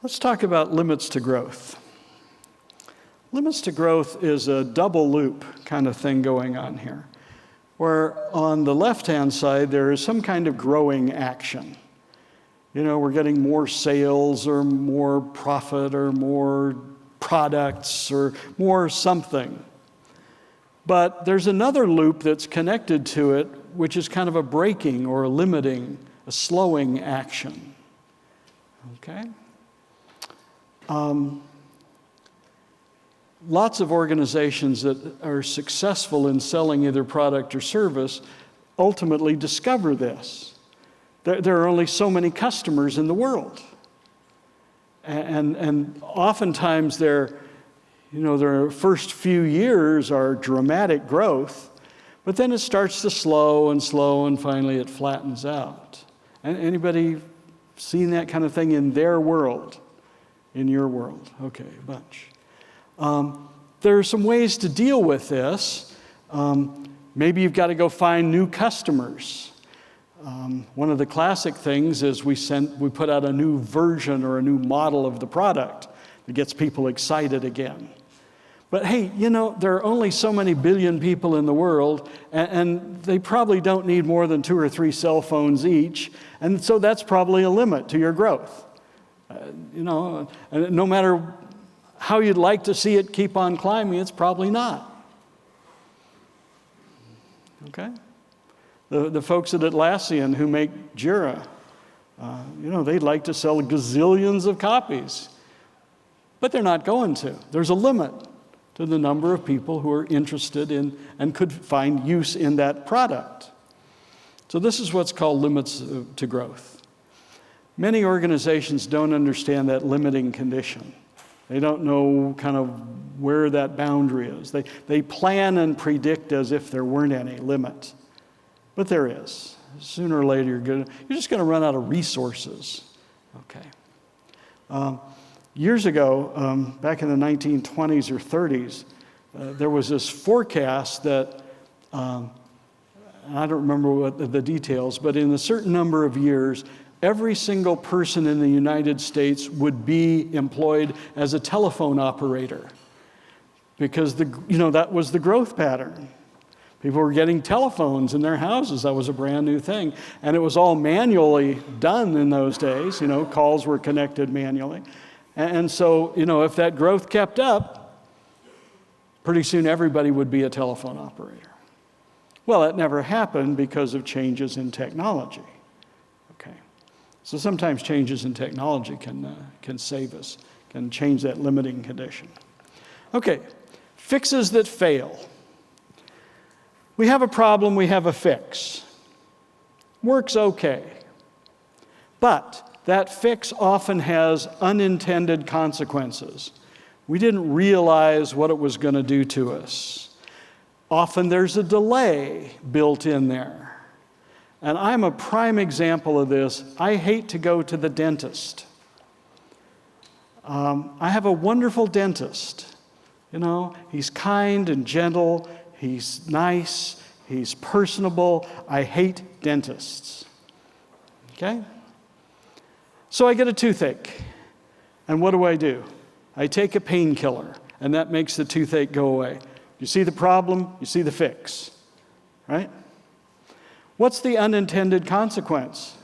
Let's talk about limits to growth. Limits to growth is a double loop kind of thing going on here, where on the left-hand side there is some kind of growing action. We're getting more sales or more profit or more products or more something. But there's another loop that's connected to it, which is kind of a braking or a limiting, a slowing action. Okay? Lots of organizations that are successful in selling either product or service ultimately discover this. There are only so many customers in the world. And oftentimes their first few years are dramatic growth, But then it starts to slow, and finally it flattens out. And anybody seen that kind of thing in their world? In your world? Okay, a bunch. There are some ways to deal with this. Maybe you've got to go find new customers. One of the classic things is we put out a new version or a new model of the product that gets people excited again. But hey, there are only so many billion people in the world, and they probably don't need more than 2 or 3 cell phones each, and so that's probably a limit to your growth. And no matter how you'd like to see it keep on climbing, it's probably not. Okay? The folks at Atlassian who make Jira, they'd like to sell gazillions of copies, but they're not going to. There's a limit to the number of people who are interested in and could find use in that product. So this is what's called limits to growth. Many organizations don't understand that limiting condition. They don't know kind of where that boundary is. They plan and predict as if there weren't any limit. But there is. Sooner or later, you're just going to run out of resources. Okay. Years ago, back in the 1920s or 30s, there was this forecast that, I don't remember what the details, but in a certain number of years, every single person in the United States would be employed as a telephone operator, because that was the growth pattern. People were getting telephones in their houses. That was a brand new thing. And it was all manually done in those days. Calls were connected manually. And so, if that growth kept up, pretty soon everybody would be a telephone operator. Well, that never happened because of changes in technology. Okay. So sometimes changes in technology can save us, can change that limiting condition. Okay, fixes that fail. We have a problem, we have a fix. Works okay. But that fix often has unintended consequences. We didn't realize what it was going to do to us. Often there's a delay built in there. And I'm a prime example of this. I hate to go to the dentist. I have a wonderful dentist. He's kind and gentle. He's nice. He's personable. I hate dentists. Okay? So I get a toothache. And what do? I take a painkiller, and that makes the toothache go away. You see the problem, you see the fix, right? What's the unintended consequence?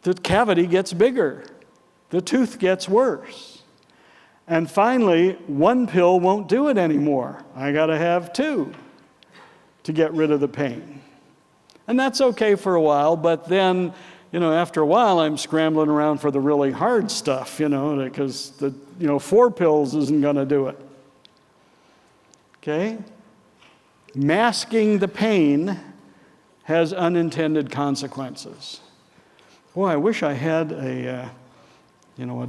The cavity gets bigger. The tooth gets worse. And finally, 1 pill won't do it anymore. I got to have 2 to get rid of the pain. And that's okay for a while, but then after a while, I'm scrambling around for the really hard stuff, because 4 pills isn't going to do it. Okay? Masking the pain has unintended consequences. Boy, I wish I had a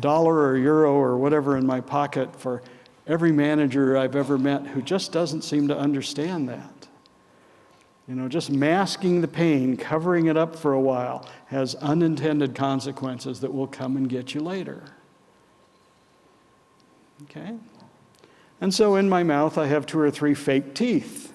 dollar or a euro or whatever in my pocket for every manager I've ever met who just doesn't seem to understand that. Just masking the pain, covering it up for a while, has unintended consequences that will come and get you later. Okay? And so in my mouth, I have 2 or 3 fake teeth.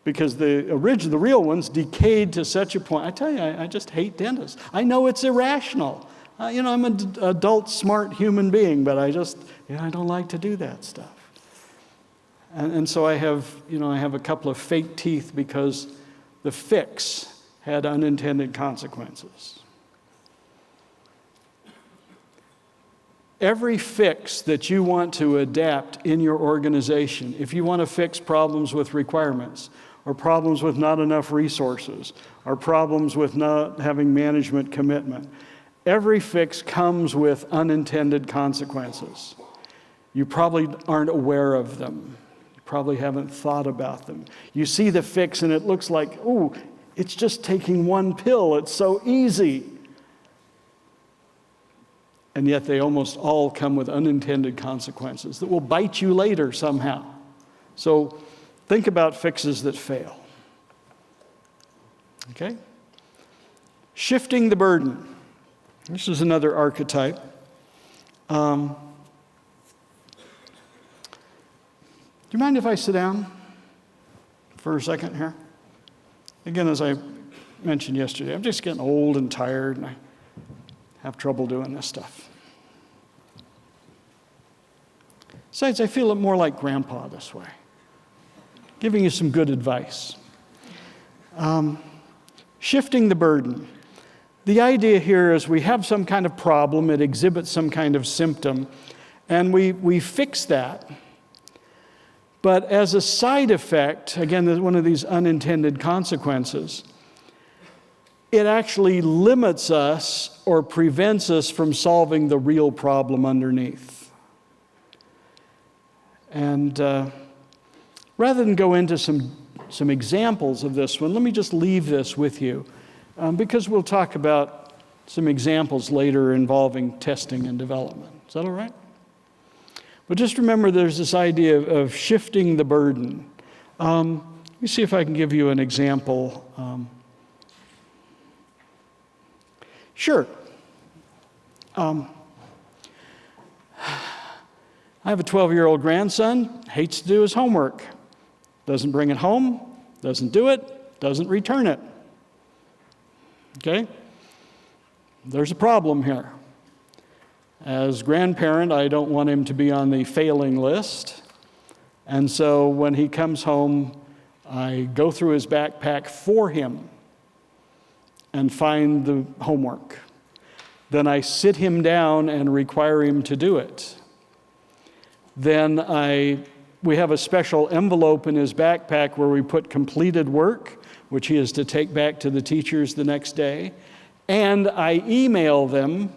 Because the real ones decayed to such a point. I tell you, I just hate dentists. I know it's irrational. I'm an adult, smart human being, but I don't like to do that stuff. And so I have a couple of fake teeth because the fix had unintended consequences. Every fix that you want to adapt in your organization, if you want to fix problems with requirements, or problems with not enough resources, or problems with not having management commitment, every fix comes with unintended consequences. You probably aren't aware of them. Probably haven't thought about them. You see the fix and it looks like, ooh, it's just taking 1 pill. It's so easy. and yet they almost all come with unintended consequences that will bite you later somehow. So think about fixes that fail. Okay? Shifting the burden. This is another archetype. Do you mind if I sit down for a second here? Again, as I mentioned yesterday, I'm just getting old and tired, and I have trouble doing this stuff. Besides, I feel more like Grandpa this way, giving you some good advice. Shifting the burden. The idea here is we have some kind of problem, it exhibits some kind of symptom, and we fix that. But as a side effect, again, there's one of these unintended consequences, it actually limits us or prevents us from solving the real problem underneath. And rather than go into some examples of this one, let me just leave this with you, because we'll talk about some examples later involving testing and development. Is that all right? But just remember there's this idea of shifting the burden. Let me see if I can give you an example. Sure. I have a 12-year-old grandson, hates to do his homework. Doesn't bring it home, doesn't do it, doesn't return it. Okay? There's a problem here. As grandparent, I don't want him to be on the failing list. And so when he comes home, I go through his backpack for him and find the homework. Then I sit him down and require him to do it. Then we have a special envelope in his backpack where we put completed work, which he is to take back to the teachers the next day. And I email them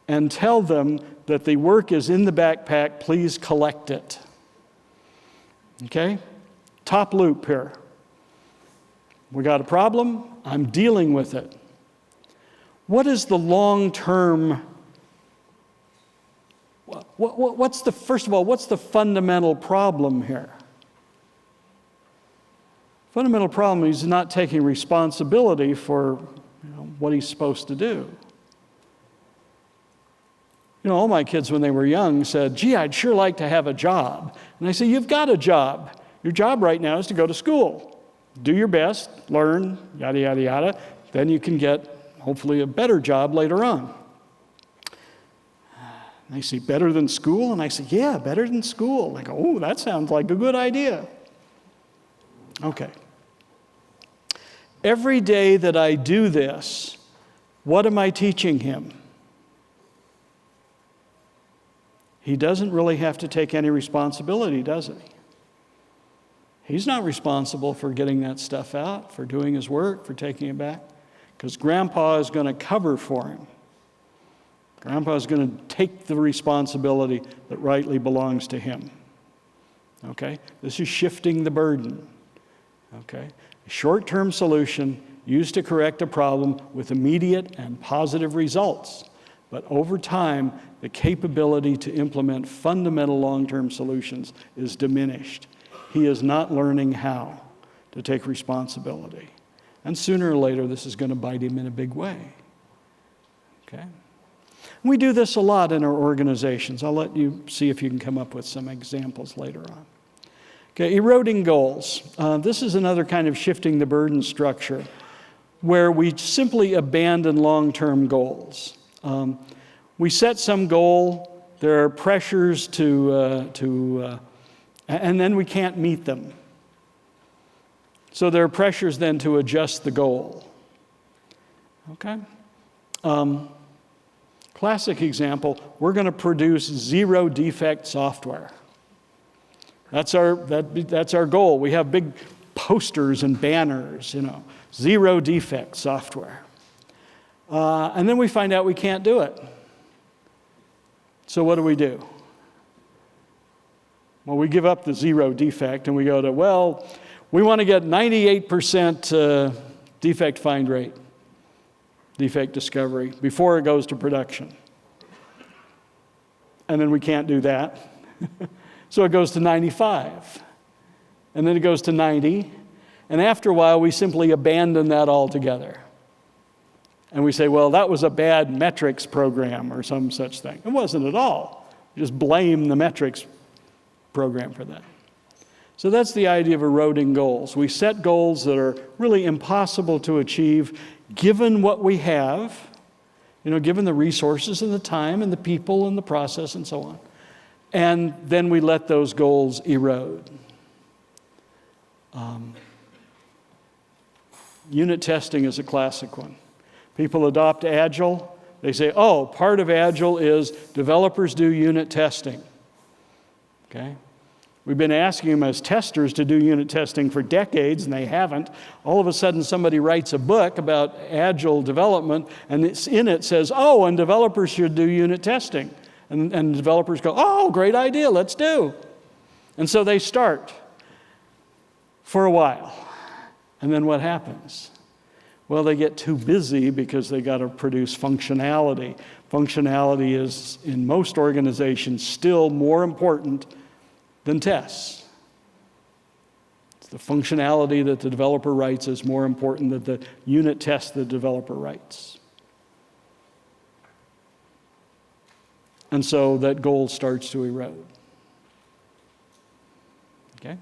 and tell them that the work is in the backpack, please collect it. Okay? Top loop here. We got a problem, I'm dealing with it. What is the long-term, first of all, what's the fundamental problem here? Fundamental problem is he's not taking responsibility for what he's supposed to do. All my kids when they were young said, gee, I'd sure like to have a job. And I say, you've got a job. Your job right now is to go to school. Do your best, learn, yada, yada, yada. Then you can get, hopefully, a better job later on. And they say, better than school? And I say, yeah, better than school. They go, oh, that sounds like a good idea. Okay. Every day that I do this, what am I teaching him? He doesn't really have to take any responsibility, does he? He's not responsible for getting that stuff out, for doing his work, for taking it back, because Grandpa is going to cover for him. Grandpa is going to take the responsibility that rightly belongs to him. Okay? This is shifting the burden. Okay? A short-term solution used to correct a problem with immediate and positive results. But over time, the capability to implement fundamental long-term solutions is diminished. He is not learning how to take responsibility. And sooner or later, this is going to bite him in a big way. Okay? We do this a lot in our organizations. I'll let you see if you can come up with some examples later on. Okay, eroding goals. This is another kind of shifting the burden structure where we simply abandon long-term goals. We set some goal, there are pressures and then we can't meet them. So there are pressures then to adjust the goal. Okay? Classic example, we're going to produce zero defect software. That's our goal. We have big posters and banners, zero defect software. And then we find out we can't do it. So what do? Well, we give up the zero defect and we go to, we want to get 98% defect find rate, defect discovery, before it goes to production. and then we can't do that. So it goes to 95, and then it goes to 90, and after a while we simply abandon that altogether. And we say, well, that was a bad metrics program or some such thing. It wasn't at all. We just blame the metrics program for that. So that's the idea of eroding goals. We set goals that are really impossible to achieve given what we have, given the resources and the time and the people and the process and so on. And then we let those goals erode. Unit testing is a classic one. People adopt Agile. They say, oh, part of Agile is developers do unit testing. Okay? We've been asking them as testers to do unit testing for decades, and they haven't. All of a sudden, somebody writes a book about Agile development, and in it says, oh, and developers should do unit testing. And developers go, oh, great idea, let's do. And so they start for a while. And then what happens? Well, they get too busy because they got to produce functionality. Functionality is, in most organizations, still more important than tests. It's the functionality that the developer writes is more important than the unit test the developer writes. And so that goal starts to erode. Okay?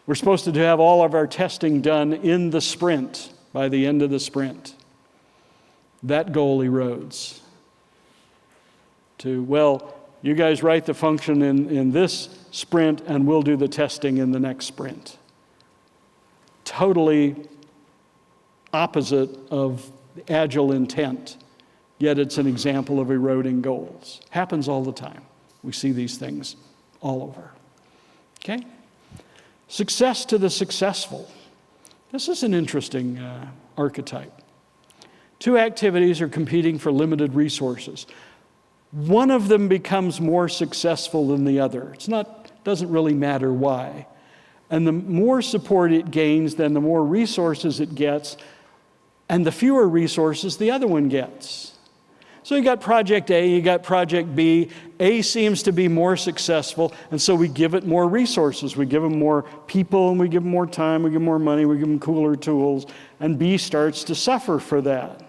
We're supposed to have all of our testing done in the sprint, by the end of the sprint. That goal erodes to, well, you guys write the function in this sprint, and we'll do the testing in the next sprint. Totally opposite of Agile intent, yet it's an example of eroding goals. Happens all the time. We see these things all over. Okay? Success to the successful. This is an interesting archetype. Two activities are competing for limited resources. One of them becomes more successful than the other. Doesn't really matter why. And the more support it gains, then the more resources it gets, and the fewer resources the other one gets. So you got project A, you got project B. A seems to be more successful, and so we give it more resources. We give them more people, and we give them more time, we give them more money, we give them cooler tools, and B starts to suffer for that.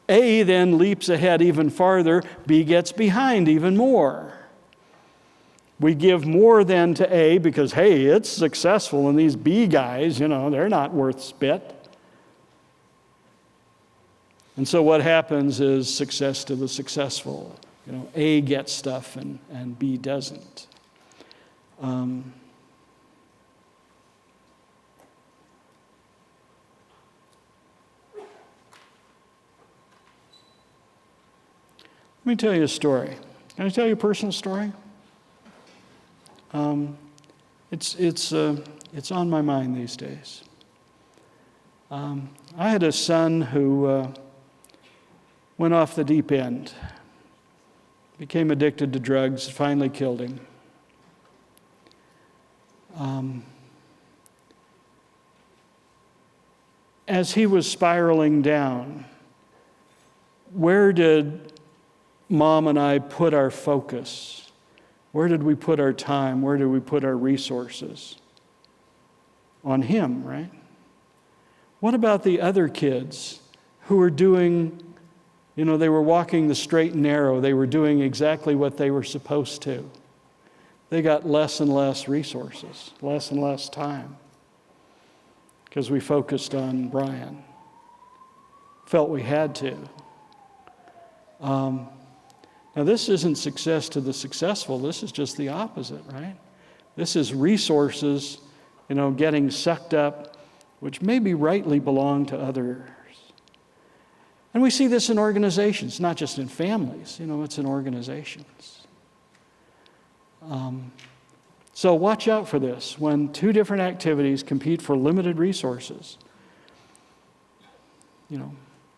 A then leaps ahead even farther, B gets behind even more. We give more then to A because, hey, it's successful, and these B guys, they're not worth spit. And so what happens is success to the successful. A gets stuff and B doesn't. Let me tell you a story. Can I tell you a personal story? It's on my mind these days. I had a son who went off the deep end, became addicted to drugs, finally killed him. As he was spiraling down, where did Mom and I put our focus? Where did we put our time? Where did we put our resources? On him, right? What about the other kids who were doing, they were walking the straight and narrow. They were doing exactly what they were supposed to. They got less and less resources, less and less time, because we focused on Brian. Felt we had to. Now, this isn't success to the successful. This is just the opposite, right? This is resources, getting sucked up, which maybe rightly belong to others. And we see this in organizations, not just in families. It's in organizations. So watch out for this. When two different activities compete for limited resources,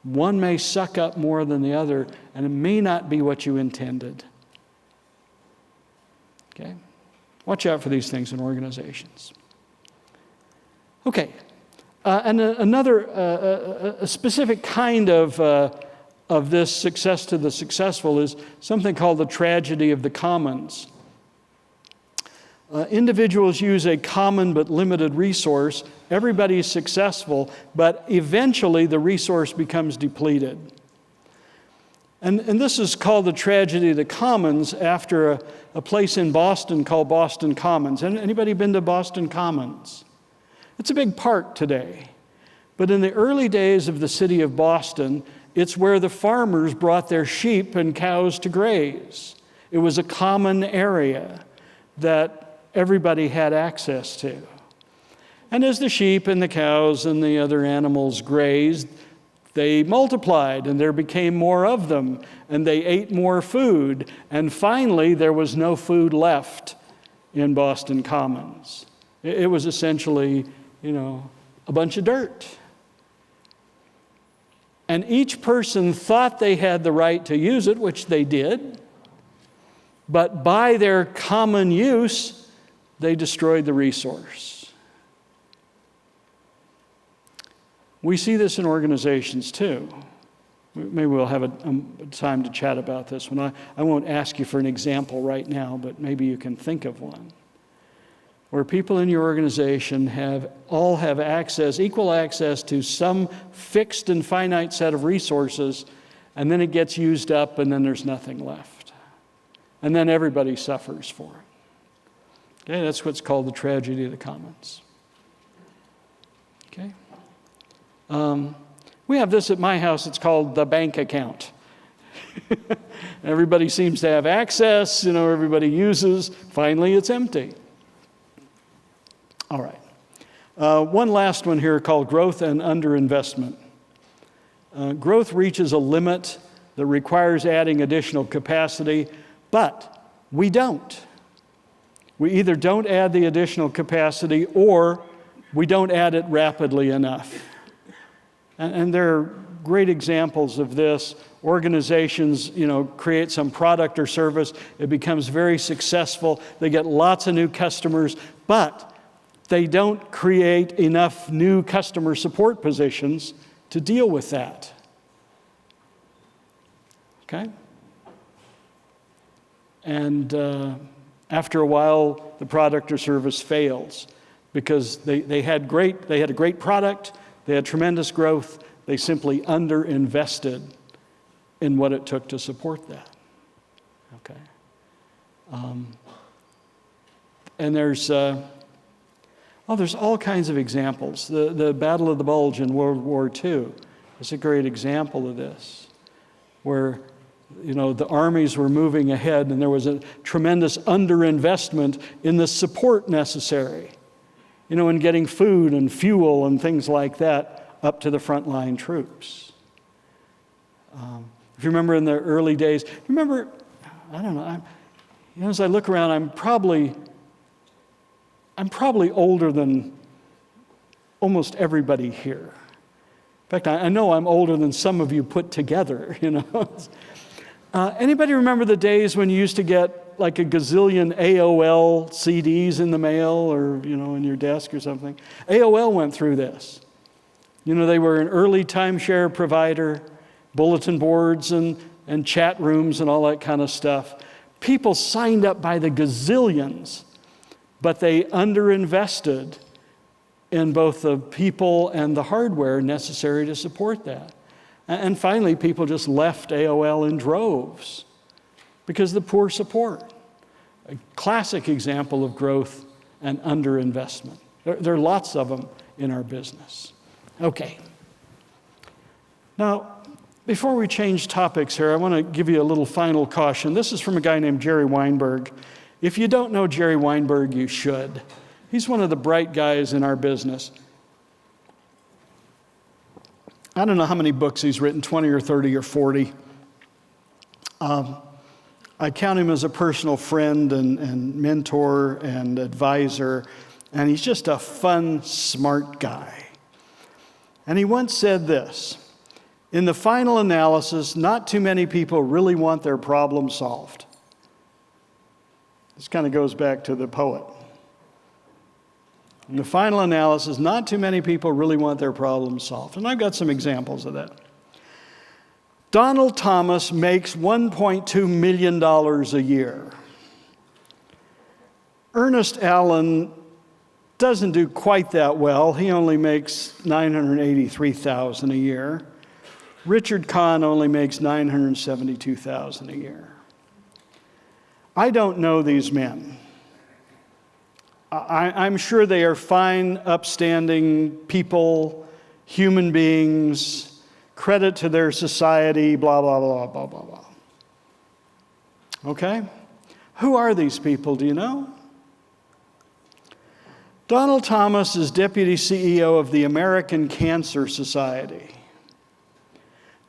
one may suck up more than the other, and it may not be what you intended. Okay? Watch out for these things in organizations. Okay. And another, a specific kind of of this success to the successful is something called the tragedy of the commons. Individuals use a common but limited resource. Everybody's successful, but eventually the resource becomes depleted. And this is called the tragedy of the commons after a place in Boston called Boston Commons. Anybody been to Boston Commons? It's a big park today. But in the early days of the city of Boston, it's where the farmers brought their sheep and cows to graze. It was a common area that everybody had access to. And as the sheep and the cows and the other animals grazed, they multiplied and there became more of them and they ate more food. And finally, there was no food left in Boston Commons. It was essentially, a bunch of dirt. And each person thought they had the right to use it, which they did. But by their common use, they destroyed the resource. We see this in organizations too. Maybe we'll have a time to chat about this one. I won't ask you for an example right now, but maybe you can think of one. Where people in your organization all have equal access to some fixed and finite set of resources, and then it gets used up and then there's nothing left. And then everybody suffers for it. Okay, that's what's called the tragedy of the commons. Okay? We have this at my house, it's called the bank account. Everybody seems to have access, everybody uses, finally it's empty. All right. One last one here called growth and underinvestment. Growth reaches a limit that requires adding additional capacity, but we don't. We either don't add the additional capacity or we don't add it rapidly enough. And there are great examples of this. Organizations, create some product or service. It becomes very successful. They get lots of new customers, but they don't create enough new customer support positions to deal with that. Okay? And after a while, the product or service fails because they had a great product, they had tremendous growth, they simply underinvested in what it took to support that. Okay? And there's all kinds of examples. The Battle of the Bulge in World War II is a great example of this, where the armies were moving ahead and there was a tremendous underinvestment in the support necessary, in getting food and fuel and things like that up to the frontline troops. If you remember in the early days, I don't know, as I look around, I'm probably older than almost everybody here. In fact, I know I'm older than some of you put together, Anybody remember the days when you used to get like a gazillion AOL CDs in the mail or, in your desk or something? AOL went through this. They were an early timeshare provider, bulletin boards and chat rooms and all that kind of stuff. People signed up by the gazillions, but they underinvested in both the people and the hardware necessary to support that. And finally, people just left AOL in droves because of the poor support. A classic example of growth and underinvestment. There are lots of them in our business. Okay. Now, before we change topics here, I want to give you a little final caution. This is from a guy named Jerry Weinberg. If you don't know Jerry Weinberg, you should. He's one of the bright guys in our business. I don't know how many books he's written, 20 or 30 or 40. I count him as a personal friend and mentor and advisor, and he's just a fun, smart guy. And he once said this: in the final analysis, not too many people really want their problem solved. This kind of goes back to the poet. In the final analysis, not too many people really want their problems solved. And I've got some examples of that. Donald Thomas makes $1.2 million a year. Ernest Allen doesn't do quite that well. He only makes $983,000 a year. Richard Kahn only makes $972,000 a year. I don't know these men. I'm sure they are fine, upstanding people, human beings, credit to their society, blah, blah, blah, blah, blah, blah. Okay? Who are these people, do you know? Donald Thomas is Deputy CEO of the American Cancer Society.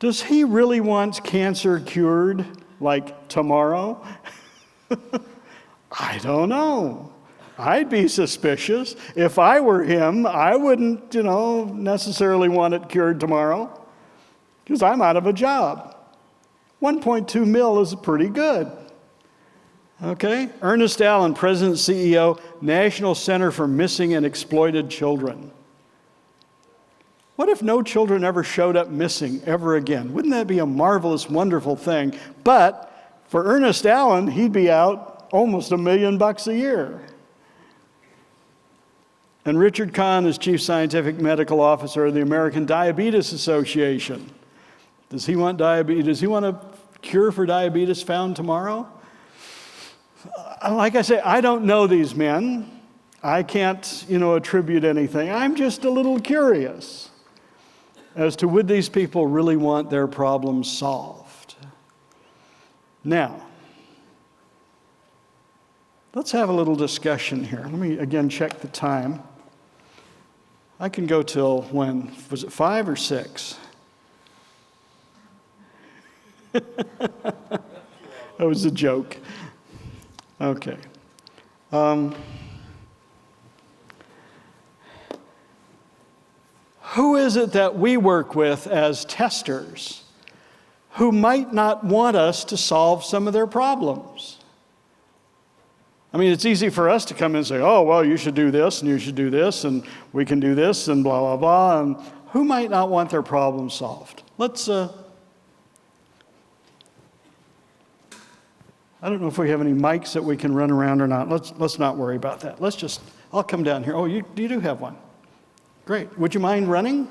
Does he really want cancer cured, like tomorrow? I don't know. I'd be suspicious. If I were him, I wouldn't, necessarily want it cured tomorrow, because I'm out of a job. 1.2 mil is pretty good. Okay? Ernest Allen, President CEO, National Center for Missing and Exploited Children. What if no children ever showed up missing ever again? Wouldn't that be a marvelous, wonderful thing? But for Ernest Allen, he'd be out almost $1 million a year. And Richard Kahn is Chief Scientific Medical Officer of the American Diabetes Association. Does he want diabetes? Does he want a cure for diabetes found tomorrow? Like I say, I don't know these men. I can't, attribute anything. I'm just a little curious as to would these people really want their problems solved. Now, let's have a little discussion here. Let me again check the time. I can go till when? Was it 5 or 6? That was a joke. Okay. Who is it that we work with as testers who might not want us to solve some of their problems? I mean, it's easy for us to come in and say, oh, well, you should do this, and you should do this, and we can do this, and blah, blah, blah. And who might not want their problem solved? Let's, I don't know if we have any mics that we can run around or not. Let's not worry about that. I'll come down here. Oh, you do have one. Great. Would you mind running?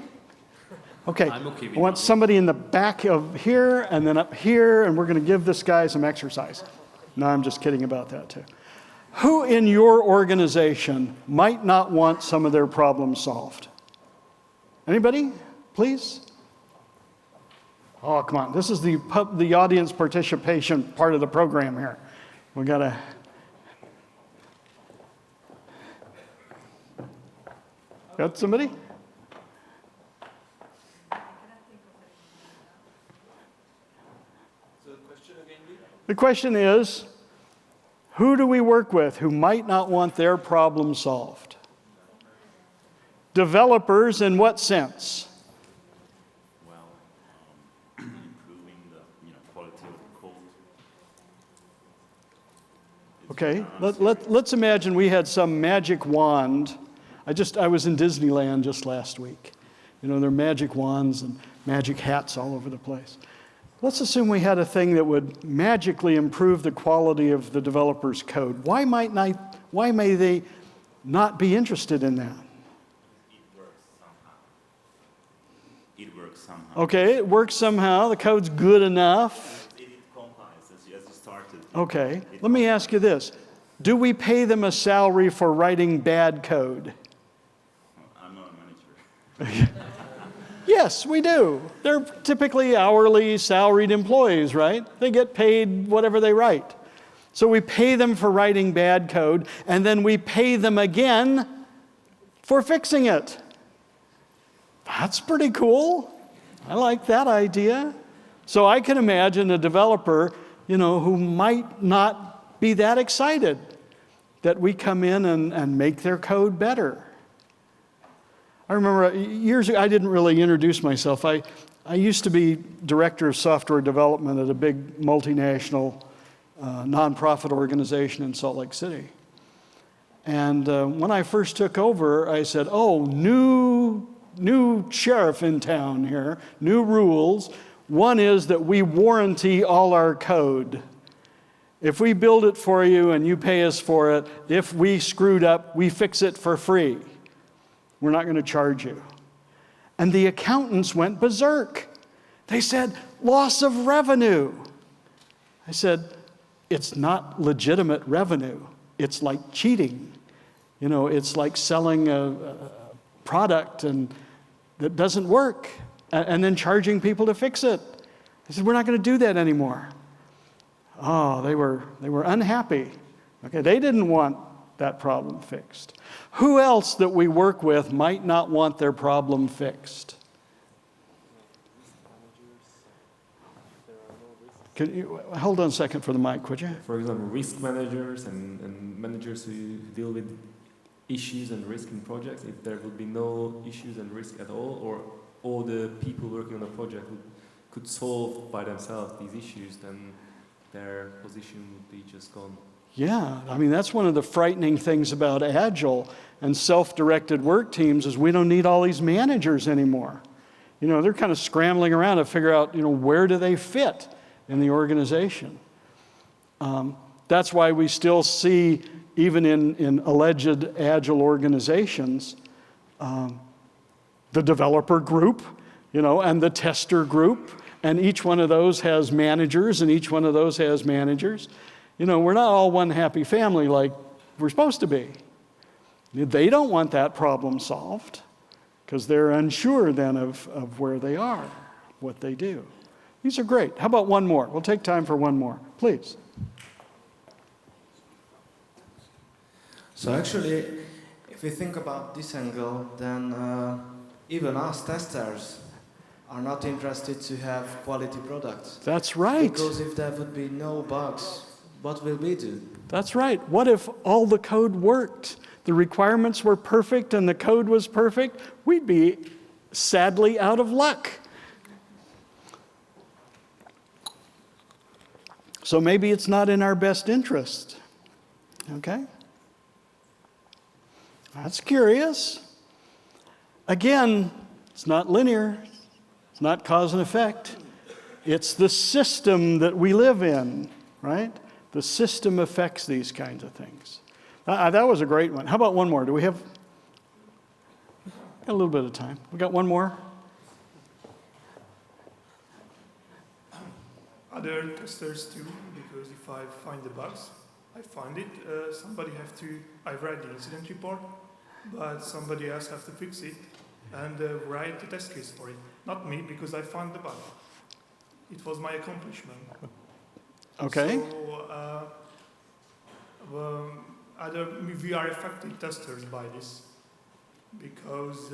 Okay. I'm okay with I want somebody in the back of here and then up here, and we're going to give this guy some exercise. No, I'm just kidding about that too. Who in your organization might not want some of their problems solved? Anybody? Please? Oh, come on. This is the audience participation part of the program here. We got to... Got somebody? The question is, who do we work with who might not want their problem solved? Developers in what sense? Well, improving the quality of the code. Okay, let's imagine we had some magic wand. I was in Disneyland just last week. There are magic wands and magic hats all over the place. Let's assume we had a thing that would magically improve the quality of the developer's code. Why may they not be interested in that? It works somehow. Okay, it works somehow. The code's good enough. It compiles as you started. Okay, let me ask you this. Do we pay them a salary for writing bad code? I'm not a manager. Yes, we do. They're typically hourly, salaried employees, right? They get paid whatever they write. So we pay them for writing bad code, and then we pay them again for fixing it. That's pretty cool. I like that idea. So I can imagine a developer, who might not be that excited that we come in and make their code better. I remember years ago, I didn't really introduce myself. I used to be director of software development at a big multinational nonprofit organization in Salt Lake City. And when I first took over, I said, oh, new sheriff in town here, new rules. One is that we warranty all our code. If we build it for you and you pay us for it, if we screwed up, we fix it for free. We're not going to charge you. And the accountants went berserk. They said, loss of revenue. I said, it's not legitimate revenue. It's like cheating. You know, it's like selling a product and that doesn't work and then charging people to fix it. I said, we're not going to do that anymore. Oh, they were unhappy. Okay, they didn't want that problem fixed. Who else that we work with might not want their problem fixed? Can you hold on a second for the mic, could you? For example, risk managers and managers who deal with issues and risk in projects. If there would be no issues and risk at all the people working on a project could solve by themselves these issues, then their position would be just gone. Yeah, I mean, that's one of the frightening things about Agile and self-directed work teams is we don't need all these managers anymore. You know, they're kind of scrambling around to figure out, you know, where do they fit in the organization. That's why we still see, even in alleged Agile organizations, the developer group, you know, and the tester group, and each one of those has managers, and each one of those has managers. You know, we're not all one happy family like we're supposed to be. They don't want that problem solved because they're unsure then of where they are, what they do. These are great. How about one more? We'll take time for one more. Please. So actually, if we think about this angle, then even us testers are not interested to have quality products. That's right. Because if there would be no bugs, what will we do? That's right. What if all the code worked? The requirements were perfect and the code was perfect? We'd be sadly out of luck. So maybe it's not in our best interest. Okay? That's curious. Again, it's not linear. It's not cause and effect. It's the system that we live in, right? The system affects these kinds of things. That was a great one. How about one more? Do we have a little bit of time? We got one more? Other testers too, because if I find the bugs, I find it. I write the incident report, but somebody else has to fix it and write the test case for it. Not me, because I found the bug. It was my accomplishment. Okay. So, we are affected testers by this because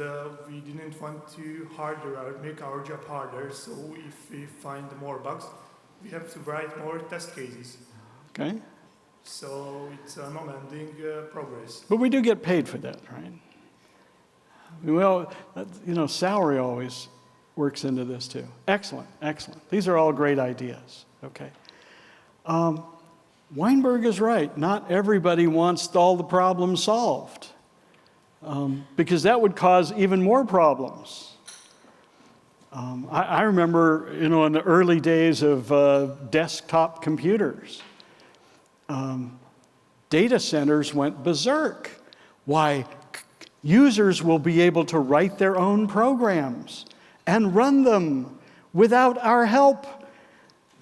we didn't want to make our job harder. So if we find more bugs, we have to write more test cases. Okay. So it's a non-ending progress. But we do get paid for that, right? Well, you know, salary always works into this too. Excellent, excellent. These are all great ideas. Okay. Weinberg is right. Not everybody wants all the problems solved because that would cause even more problems. I remember, you know, in the early days of desktop computers, data centers went berserk. Why? Users will be able to write their own programs and run them without our help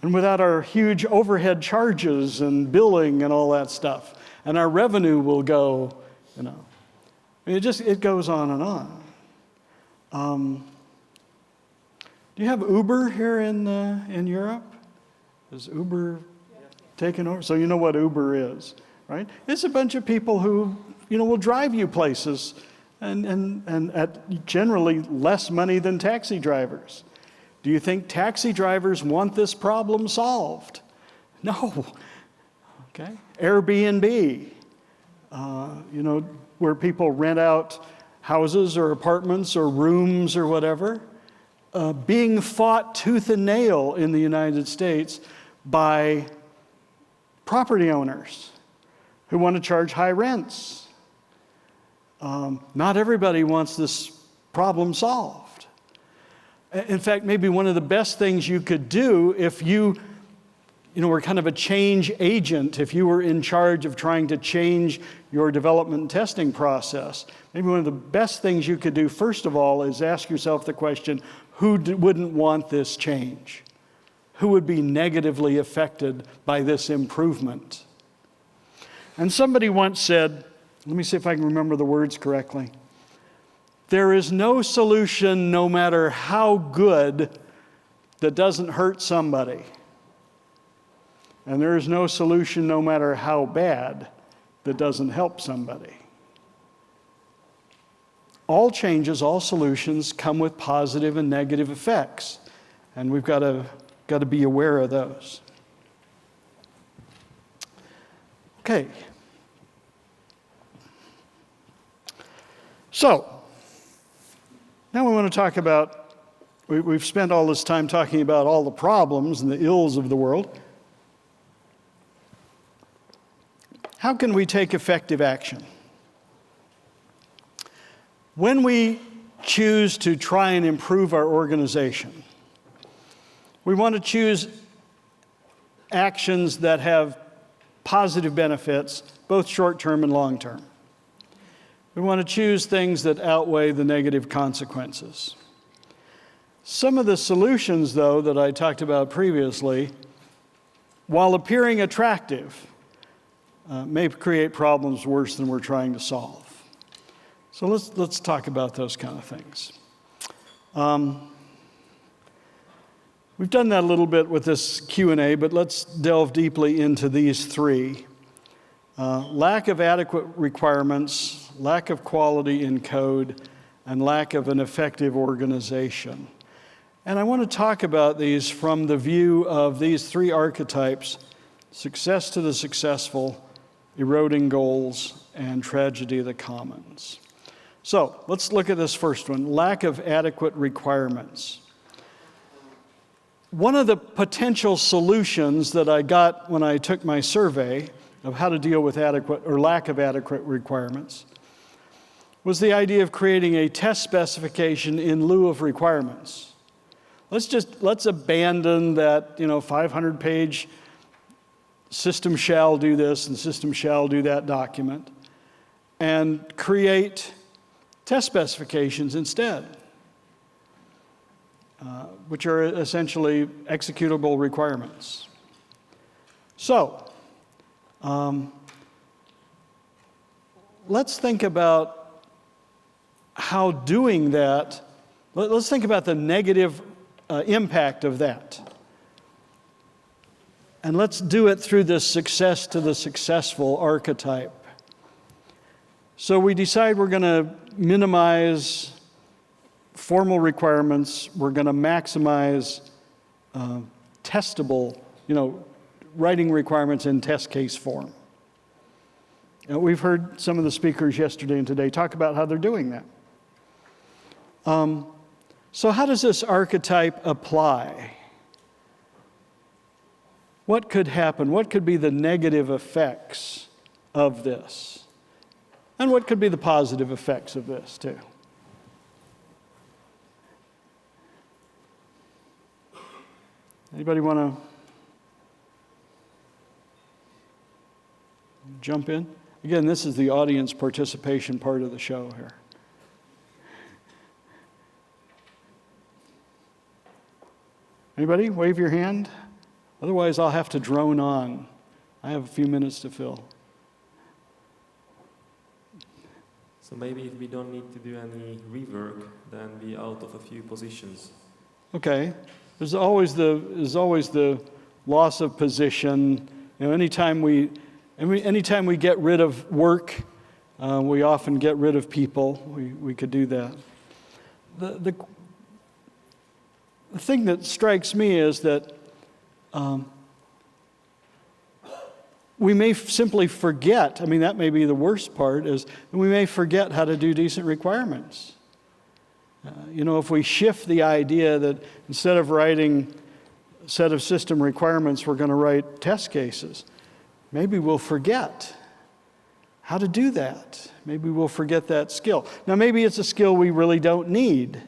and without our huge overhead charges and billing and all that stuff. And our revenue will go, you know. I mean, it goes on and on. Do you have Uber here in Europe? Is Uber taken over? So you know what Uber is, right? It's a bunch of people who, you know, will drive you places and at generally less money than taxi drivers. Do you think taxi drivers want this problem solved? No. Okay. Airbnb, you know, where people rent out houses or apartments or rooms or whatever, being fought tooth and nail in the United States by property owners who want to charge high rents. Not everybody wants this problem solved. In fact, maybe one of the best things you could do if you were kind of a change agent, if you were in charge of trying to change your development and testing process, maybe one of the best things you could do, first of all, is ask yourself the question, who wouldn't want this change? Who would be negatively affected by this improvement? And somebody once said, let me see if I can remember the words correctly, there is no solution, no matter how good, that doesn't hurt somebody. And there is no solution, no matter how bad, that doesn't help somebody. All changes, all solutions come with positive and negative effects, and we've got to be aware of those. Okay. So, now we want to talk about, we've spent all this time talking about all the problems and the ills of the world. How can we take effective action? When we choose to try and improve our organization, we want to choose actions that have positive benefits, both short-term and long-term. We want to choose things that outweigh the negative consequences. Some of the solutions, though, that I talked about previously, while appearing attractive, may create problems worse than we're trying to solve. So let's talk about those kind of things. We've done that a little bit with this Q&A, but let's delve deeply into these three. Lack of adequate requirements, lack of quality in code, and lack of an effective organization. And I want to talk about these from the view of these three archetypes: success to the successful, eroding goals, and tragedy of the commons. So let's look at this first one, lack of adequate requirements. One of the potential solutions that I got when I took my survey of how to deal with adequate or lack of adequate requirements was the idea of creating a test specification in lieu of requirements. Let's abandon that 500-page system shall do this and system shall do that document and create test specifications instead, which are essentially executable requirements. So, let's think about how doing that, let's think about the negative impact of that. And let's do it through this success to the successful archetype. So we decide we're going to minimize formal requirements. We're going to maximize testable, writing requirements in test case form. We've heard some of the speakers yesterday and today talk about how they're doing that. So how does this archetype apply? What could happen? What could be the negative effects of this? And what could be the positive effects of this, too? Anybody want to jump in? Again, this is the audience participation part of the show here. Anybody? Wave your hand. Otherwise, I'll have to drone on. I have a few minutes to fill. So maybe if we don't need to do any rework, then we out of a few positions. Okay. There's always the loss of position. Anytime we get rid of work, we often get rid of people. We could do that. The thing that strikes me is that we may simply forget. That may be the worst part, is we may forget how to do decent requirements. If we shift the idea that instead of writing a set of system requirements, we're going to write test cases, maybe we'll forget how to do that. Maybe we'll forget that skill. Now, maybe it's a skill we really don't need.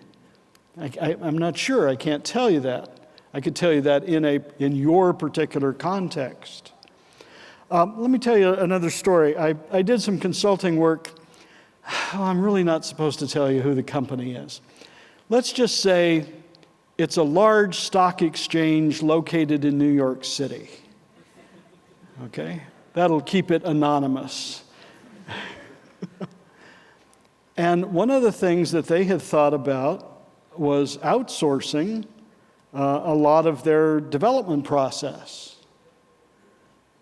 I'm not sure. I can't tell you that. I could tell you that in your particular context. Let me tell you another story. I did some consulting work. Oh, I'm really not supposed to tell you who the company is. Let's just say it's a large stock exchange located in New York City. Okay? That'll keep it anonymous. And one of the things that they had thought about was outsourcing a lot of their development process.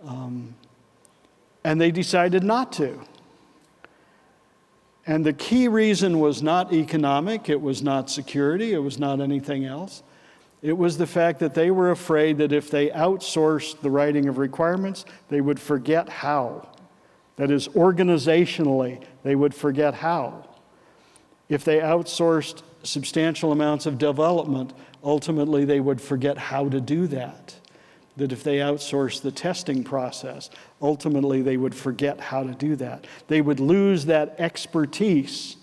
And they decided not to. And the key reason was not economic, it was not security, it was not anything else. It was the fact that they were afraid that if they outsourced the writing of requirements, they would forget how. That is, organizationally, they would forget how. If they outsourced substantial amounts of development, ultimately they would forget how to do that. That if they outsourced the testing process, ultimately they would forget how to do that. They would lose that expertise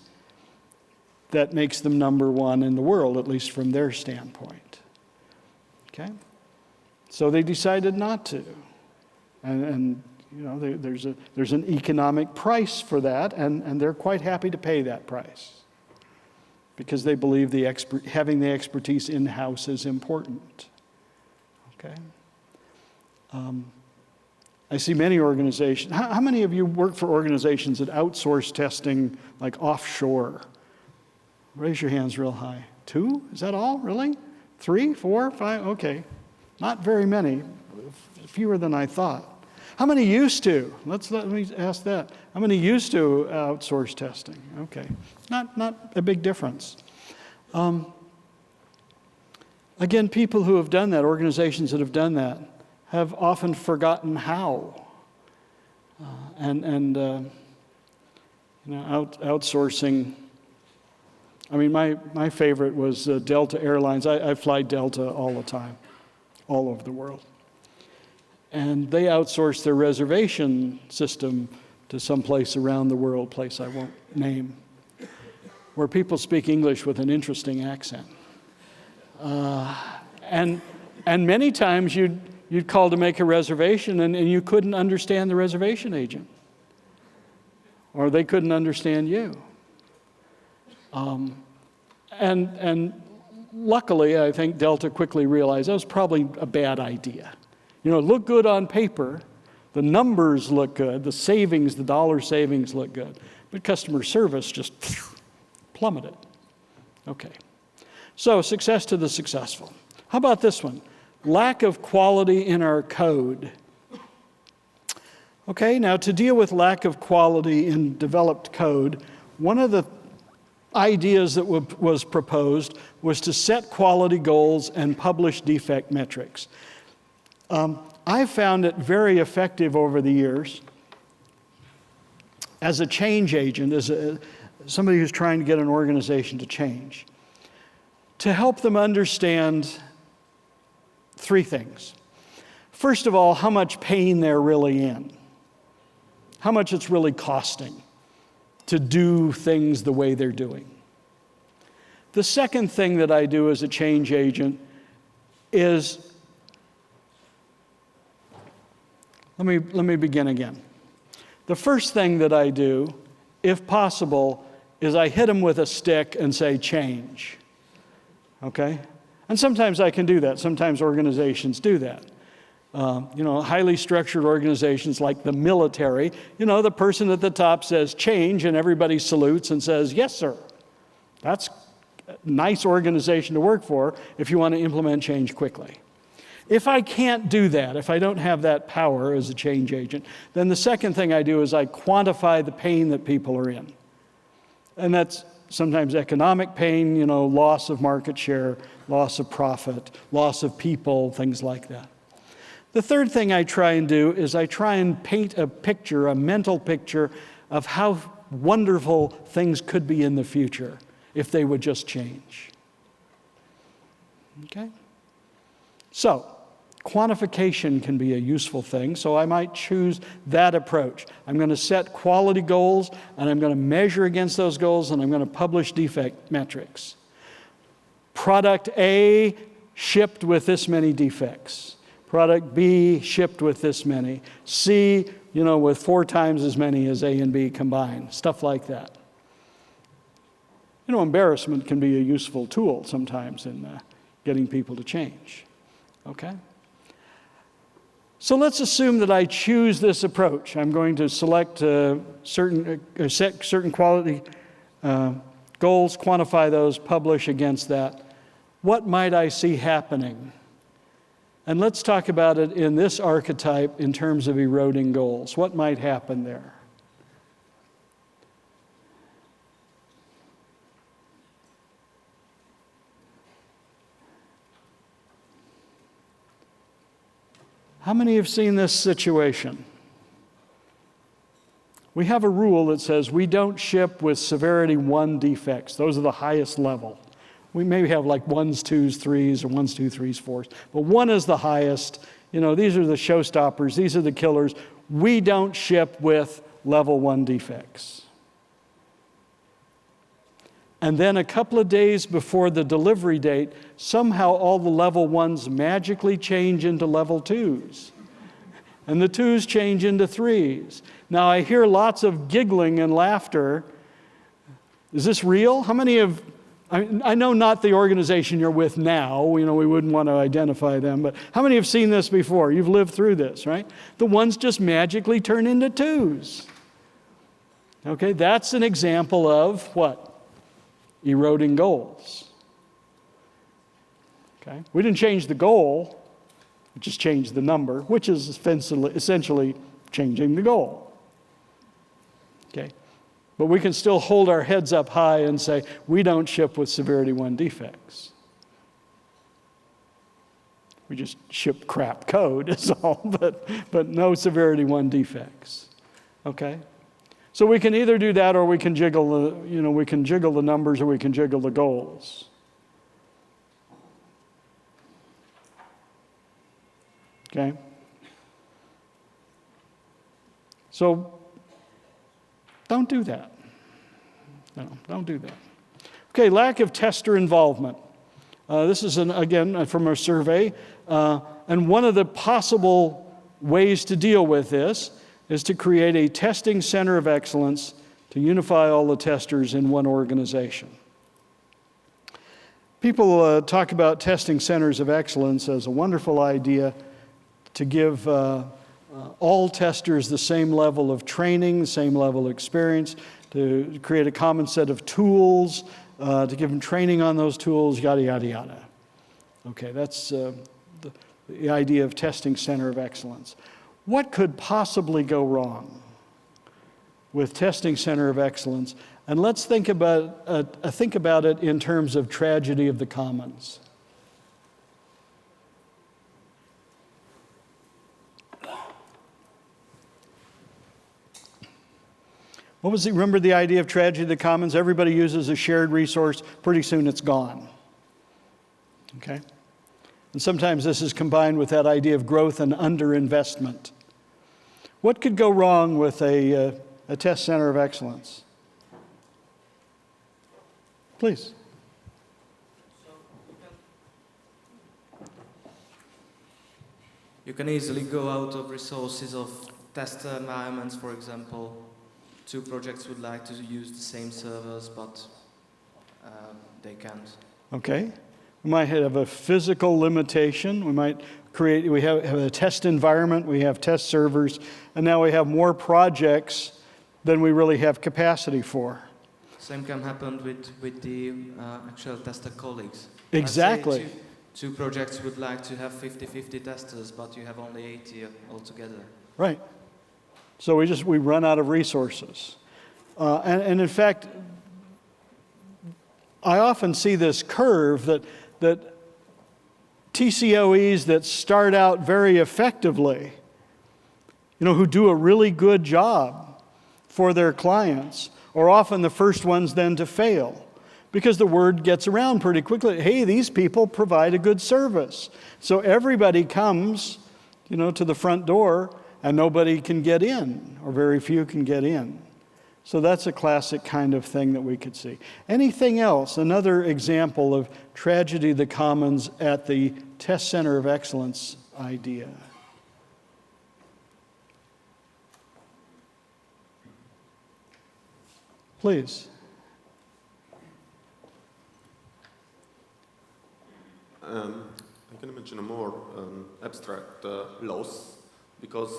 that makes them number one in the world, at least from their standpoint. Okay? So they decided not to. And you know, there's an economic price for that, and they're quite happy to pay that price because they believe having the expertise in-house is important. Okay? I see many organizations. How many of you work for organizations that outsource testing like offshore? Raise your hands real high. 2? Is that all? Really? 3, 4, 5? Okay. Not very many. Fewer than I thought. How many used to? Let me ask that. How many used to outsource testing? Okay. Not a big difference. Again, people who have done that, organizations that have done that, have often forgotten how. Outsourcing. I mean, my favorite was Delta Airlines. I fly Delta all the time, all over the world. And they outsourced their reservation system to some place around the world, place I won't name, where people speak English with an interesting accent. And many times you'd call to make a reservation and you couldn't understand the reservation agent. Or they couldn't understand you. And luckily, I think Delta quickly realized that was probably a bad idea. You know, it looked good on paper, the numbers look good, the savings, the dollar savings look good, but customer service just plummeted. Okay. So, success to the successful. How about this one? Lack of quality in our code. Okay, now to deal with lack of quality in developed code, one of the ideas that was proposed was to set quality goals and publish defect metrics. I've found it very effective over the years as a change agent, as somebody who's trying to get an organization to change, to help them understand 3 things. First of all, how much pain they're really in, how much it's really costing to do things the way they're doing. The second thing that I do as a change agent is, let me begin again. The first thing that I do, if possible, is I hit them with a stick and say, change. Okay? And sometimes I can do that. Sometimes organizations do that. Highly structured organizations like the military, the person at the top says change and everybody salutes and says, yes, sir. That's a nice organization to work for if you want to implement change quickly. If I can't do that, if I don't have that power as a change agent, then the second thing I do is I quantify the pain that people are in. And that's sometimes economic pain, loss of market share, loss of profit, loss of people, things like that. The third thing I try and do is I try and paint a picture, a mental picture of how wonderful things could be in the future if they would just change. Okay? So, quantification can be a useful thing, so I might choose that approach. I'm going to set quality goals, and I'm going to measure against those goals, and I'm going to publish defect metrics. product A shipped with this many defects. Product B shipped with this many. C, with 4 times as many as A and B combined. Stuff like that. Embarrassment can be a useful tool sometimes in getting people to change. Okay? So let's assume that I choose this approach. I'm going to select set certain quality goals, quantify those, publish against that. What might I see happening? And let's talk about it in this archetype in terms of eroding goals. What might happen there? How many have seen this situation? We have a rule that says we don't ship with severity 1 defects. Those are the highest level. We maybe have like 1s, 2s, 3s, or 1s, 2s, 3s, 4s. But 1 is the highest. These are the showstoppers. These are the killers. We don't ship with level 1 defects. And then a couple of days before the delivery date, somehow all the level 1s magically change into level 2s. And the 2s change into 3s. Now I hear lots of giggling and laughter. Is this real? How many of, I know not the organization you're with now, we wouldn't want to identify them, but how many have seen this before? You've lived through this, right? The 1s just magically turn into 2s. Okay, that's an example of what? Eroding goals. Okay? We didn't change the goal, we just changed the number, which is essentially changing the goal. Okay? But we can still hold our heads up high and say, we don't ship with severity 1 defects. We just ship crap code is all, but no severity 1 defects. Okay? So we can either do that or we can jiggle the numbers or we can jiggle the goals. Okay? So don't do that. No, don't do that. Okay, lack of tester involvement. This is, again, from our survey. And one of the possible ways to deal with this is to create a testing center of excellence to unify all the testers in one organization. People talk about testing centers of excellence as a wonderful idea to give all testers the same level of training, the same level of experience, to create a common set of tools, to give them training on those tools, yada, yada, yada. Okay, that's the idea of testing center of excellence. What could possibly go wrong with testing center of excellence? And let's think about it in terms of tragedy of the commons. What was it? Remember the idea of tragedy of the commons? Everybody uses a shared resource. Pretty soon it's gone. Okay? And sometimes this is combined with that idea of growth and underinvestment. What could go wrong with a test center of excellence? Please. You can easily go out of resources of test environments, for example. 2 projects would like to use the same servers, but they can't. Okay. We might have a physical limitation. We have a test environment, we have test servers, and now we have more projects than we really have capacity for. Same can happen with the actual tester colleagues. Exactly. 2 projects would like to have 50-50 testers, but you have only 80 altogether. Right. So we run out of resources. And in fact, I often see this curve that TCOEs that start out very effectively, who do a really good job for their clients, are often the first ones then to fail. Because the word gets around pretty quickly. Hey, these people provide a good service. So everybody comes, to the front door, and nobody can get in, or very few can get in. So that's a classic kind of thing that we could see. Anything else? Another example of tragedy of the commons at the test center of excellence idea. Please. I can imagine a more abstract loss, because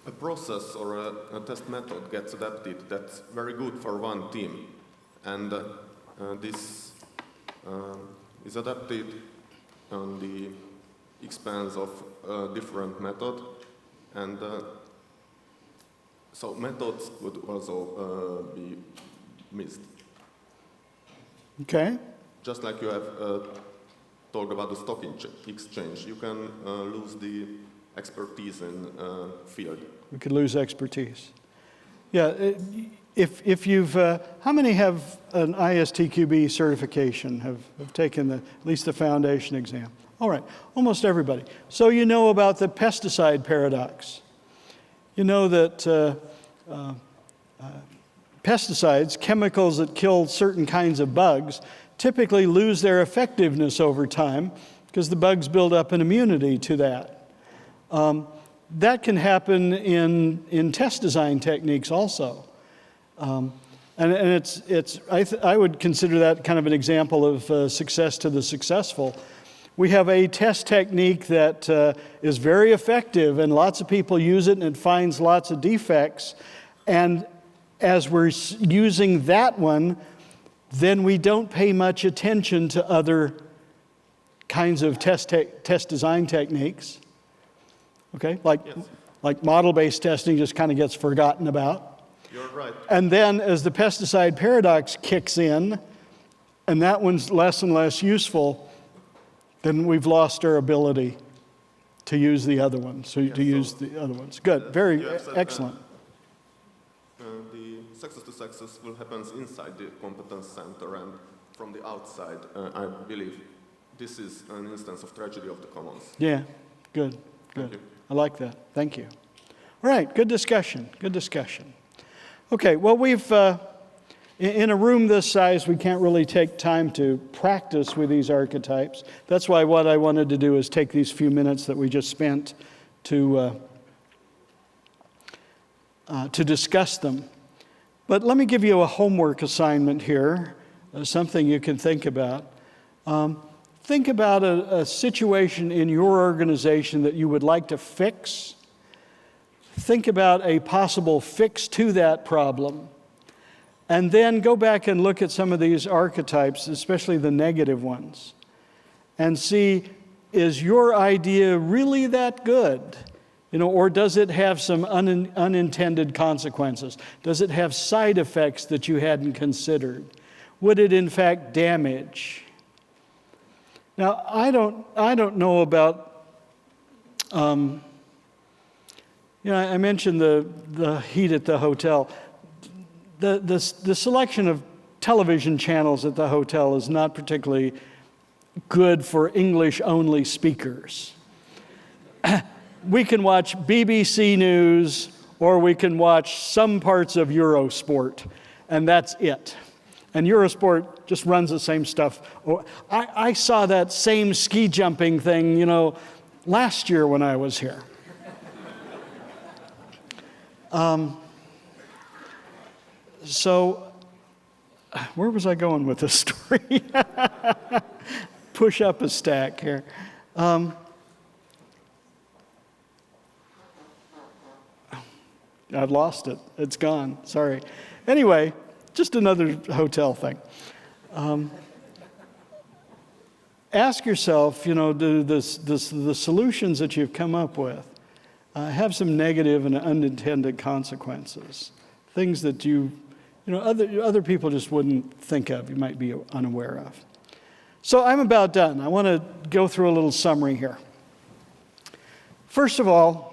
a process or a test method gets adapted that's very good for one team, and this is adapted on the expense of a different method, and so methods would also be missed. Okay. Just like you have talked about the stock exchange, you can lose the expertise in field. We could lose expertise. Yeah, if you've, how many have an ISTQB certification, have taken at least the foundation exam? All right, almost everybody. So you know about the pesticide paradox. You know that pesticides, chemicals that kill certain kinds of bugs, typically lose their effectiveness over time because the bugs build up an immunity to that. That can happen in test design techniques also. And I would consider that kind of an example of success to the successful. We have a test technique that is very effective, and lots of people use it, and it finds lots of defects. And as we're using that one, then we don't pay much attention to other kinds of test design techniques. Okay, like model-based testing just kind of gets forgotten about. You're right. And then as the pesticide paradox kicks in, and that one's less and less useful, then we've lost our ability to use the other ones. Use the other ones. Good, very excellent. The success to success will happen inside the competence center, and from the outside, I believe this is an instance of tragedy of the commons. Yeah, good. Thank you. I like that. Thank you. All right, good discussion. Good discussion. Okay, well, we've in a room this size, we can't really take time to practice with these archetypes. That's why what I wanted to do is take these few minutes that we just spent to discuss them. But let me give you a homework assignment here, something you can think about. Think about a situation in your organization that you would like to fix. Think about a possible fix to that problem. And then go back and look at some of these archetypes, especially the negative ones, and see, is your idea really that good? Or does it have some unintended consequences? Does it have side effects that you hadn't considered? Would it in fact damage? Now, I don't know about, I mentioned the heat at the hotel. The selection of television channels at the hotel is not particularly good for English-only speakers. We can watch BBC News, or we can watch some parts of Eurosport, and that's it. And Eurosport just runs the same stuff. I saw that same ski jumping thing, last year when I was here. So, where was I going with this story? Push up a stack here. I've lost it. It's gone. Sorry. Anyway, just another hotel thing. Ask yourself, do the solutions that you've come up with have some negative and unintended consequences? Things that other people just wouldn't think of, you might be unaware of. So I'm about done. I want to go through a little summary here. First of all,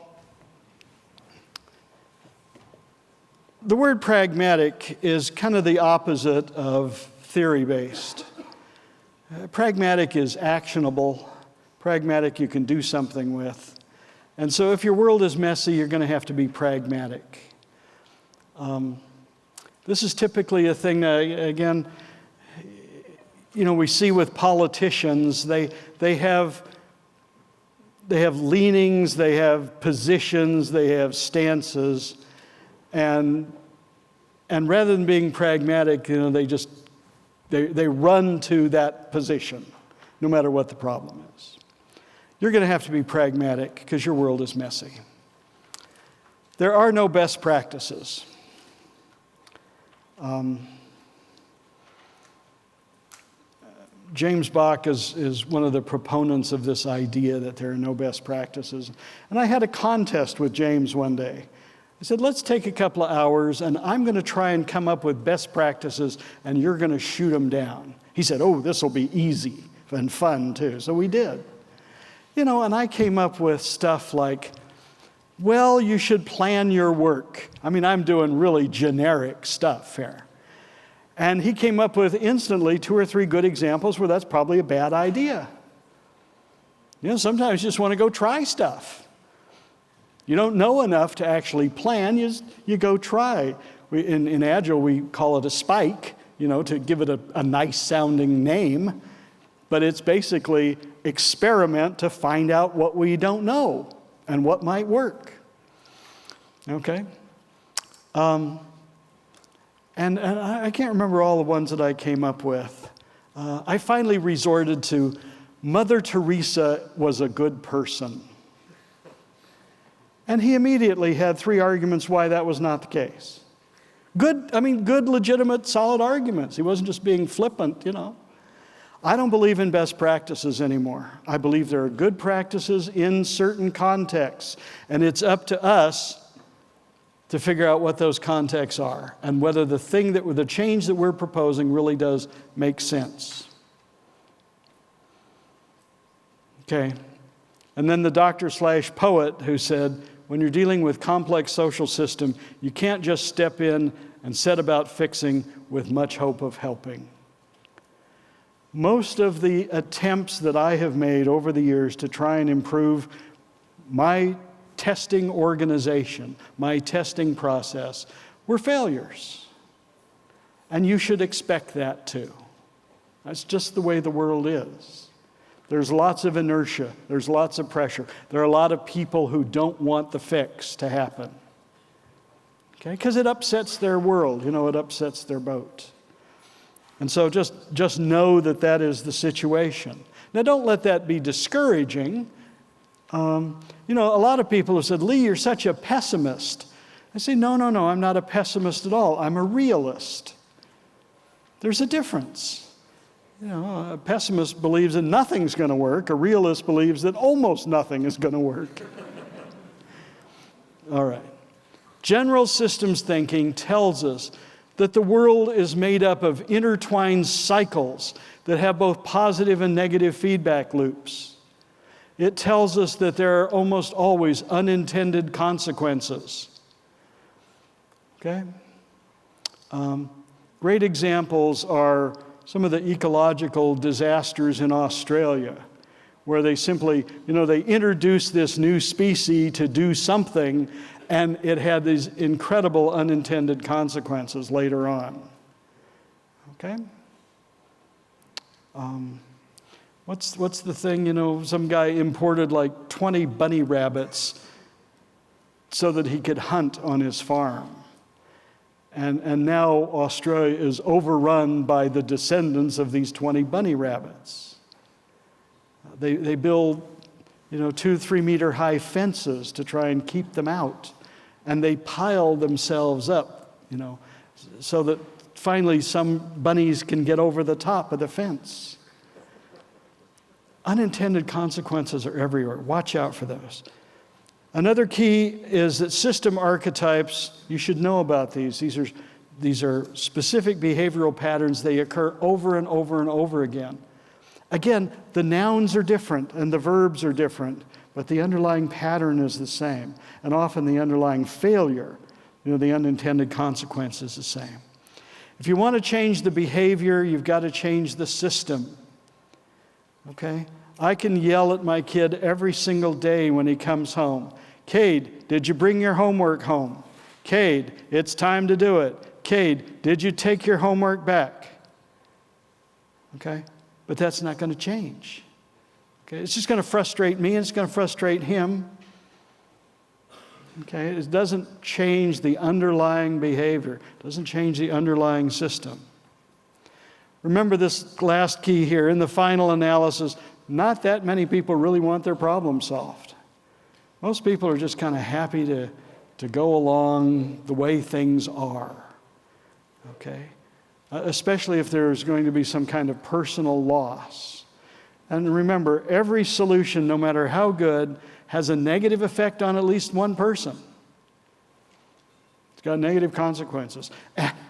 the word pragmatic is kind of the opposite of theory-based. Pragmatic is actionable. Pragmatic you can do something with. And so if your world is messy, you're going to have to be pragmatic. This is typically a thing that, again, we see with politicians. They have leanings, they have positions, they have stances, and rather than being pragmatic, they run to that position, no matter what the problem is. You're going to have to be pragmatic because your world is messy. There are no best practices. James Bach is one of the proponents of this idea that there are no best practices. And I had a contest with James one day. I said, let's take a couple of hours and I'm going to try and come up with best practices and you're going to shoot them down. He said, oh, this will be easy and fun too. So we did. And I came up with stuff like, well, you should plan your work. I mean, I'm doing really generic stuff here. And he came up with instantly 2 or 3 good examples where that's probably a bad idea. Sometimes you just want to go try stuff. You don't know enough to actually plan, you go try. In Agile, we call it a spike, to give it a nice sounding name. But it's basically experiment to find out what we don't know and what might work. Okay? And I can't remember all the ones that I came up with. I finally resorted to Mother Teresa was a good person. And he immediately had 3 arguments why that was not the case. Good, legitimate, solid arguments. He wasn't just being flippant, I don't believe in best practices anymore. I believe there are good practices in certain contexts, and it's up to us to figure out what those contexts are and whether the change that we're proposing really does make sense. Okay. And then the doctor/poet who said, when you're dealing with complex social system, you can't just step in and set about fixing with much hope of helping. Most of the attempts that I have made over the years to try and improve my testing organization, my testing process, were failures. And you should expect that too. That's just the way the world is. There's lots of inertia. There's lots of pressure. There are a lot of people who don't want the fix to happen. Okay? Because it upsets their world. It upsets their boat. And so just know that is the situation. Now, don't let that be discouraging. A lot of people have said, Lee, you're such a pessimist. I say, no, I'm not a pessimist at all. I'm a realist. There's a difference. A pessimist believes that nothing's going to work. A realist believes that almost nothing is going to work. All right. General systems thinking tells us that the world is made up of intertwined cycles that have both positive and negative feedback loops. It tells us that there are almost always unintended consequences. Okay? Great examples are some of the ecological disasters in Australia, where they simply, they introduced this new species to do something, and it had these incredible unintended consequences later on. Okay? What's the thing, some guy imported like 20 bunny rabbits so that he could hunt on his farm. And now Australia is overrun by the descendants of these 20 bunny rabbits. They build, 2-3 meter high fences to try and keep them out. And they pile themselves up, so that finally some bunnies can get over the top of the fence. Unintended consequences are everywhere. Watch out for those. Another key is that system archetypes, you should know about these. These are specific behavioral patterns. They occur over and over and over again. Again, the nouns are different and the verbs are different, but the underlying pattern is the same. And often the underlying failure, the unintended consequence is the same. If you want to change the behavior, you've got to change the system. Okay? I can yell at my kid every single day when he comes home. Cade, did you bring your homework home? Cade, it's time to do it. Cade, did you take your homework back? Okay? But that's not going to change. Okay? It's just going to frustrate me and it's going to frustrate him. Okay? It doesn't change the underlying behavior. It doesn't change the underlying system. Remember this last key here. In the final analysis, not that many people really want their problem solved. Most people are just kind of happy to go along the way things are. Okay? Especially if there's going to be some kind of personal loss. And remember, every solution, no matter how good, has a negative effect on at least one person. It's got negative consequences.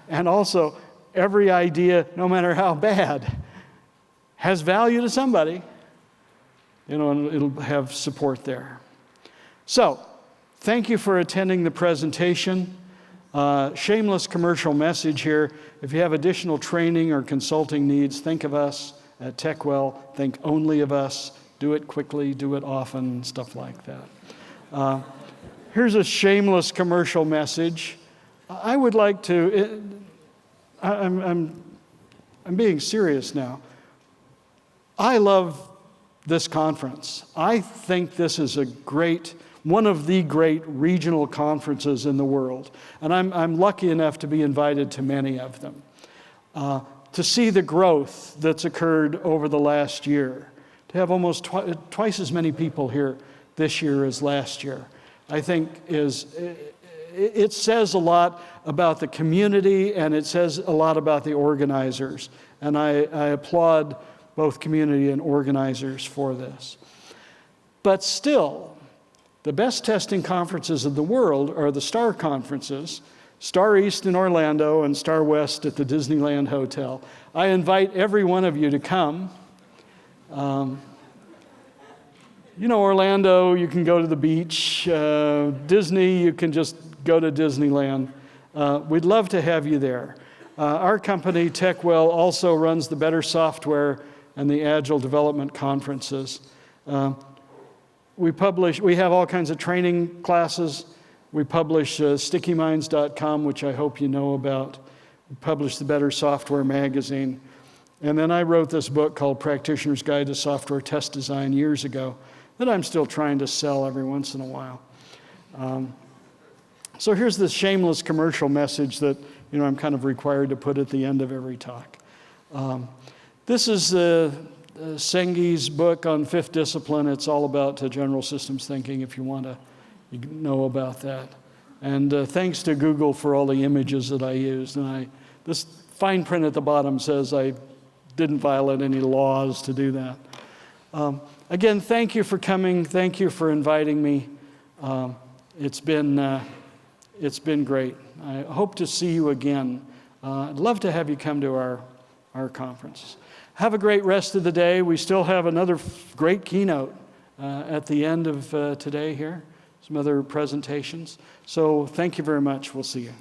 And also, every idea, no matter how bad, has value to somebody. You know, and it'll have support there. So, thank you for attending the presentation. Shameless commercial message here. If you have additional training or consulting needs, think of us at TechWell. Think only of us. Do it quickly, do it often, stuff like that. Here's a shameless commercial message. I would like to, I'm being serious now. I love this conference. I think this is one of the great regional conferences in the world. And I'm lucky enough to be invited to many of them. To see the growth that's occurred over the last year. To have almost twice as many people here this year as last year, I think it says a lot about the community and it says a lot about the organizers. And I applaud both community and organizers for this. But still, the best testing conferences in the world are the STAR conferences, STAR East in Orlando and STAR West at the Disneyland Hotel. I invite every one of you to come. You know, Orlando, you can go to the beach. Disney, you can just go to Disneyland. We'd love to have you there. Our company, TechWell, also runs the Better Software and the Agile Development Conferences. We have all kinds of training classes. We publish stickyminds.com, which I hope you know about. We publish the Better Software magazine. And then I wrote this book called Practitioner's Guide to Software Test Design years ago that I'm still trying to sell every once in a while. So here's this shameless commercial message that I'm kind of required to put at the end of every talk. This is Sengi's book on fifth discipline. It's all about general systems thinking if you want to know about that. And thanks to Google for all the images that I used. And this fine print at the bottom says I didn't violate any laws to do that. Again, thank you for coming. Thank you for inviting me. It's been great. I hope to see you again. I'd love to have you come to our conference. Have a great rest of the day. We still have another great keynote at the end of today here. Some other presentations. So thank you very much. We'll see you.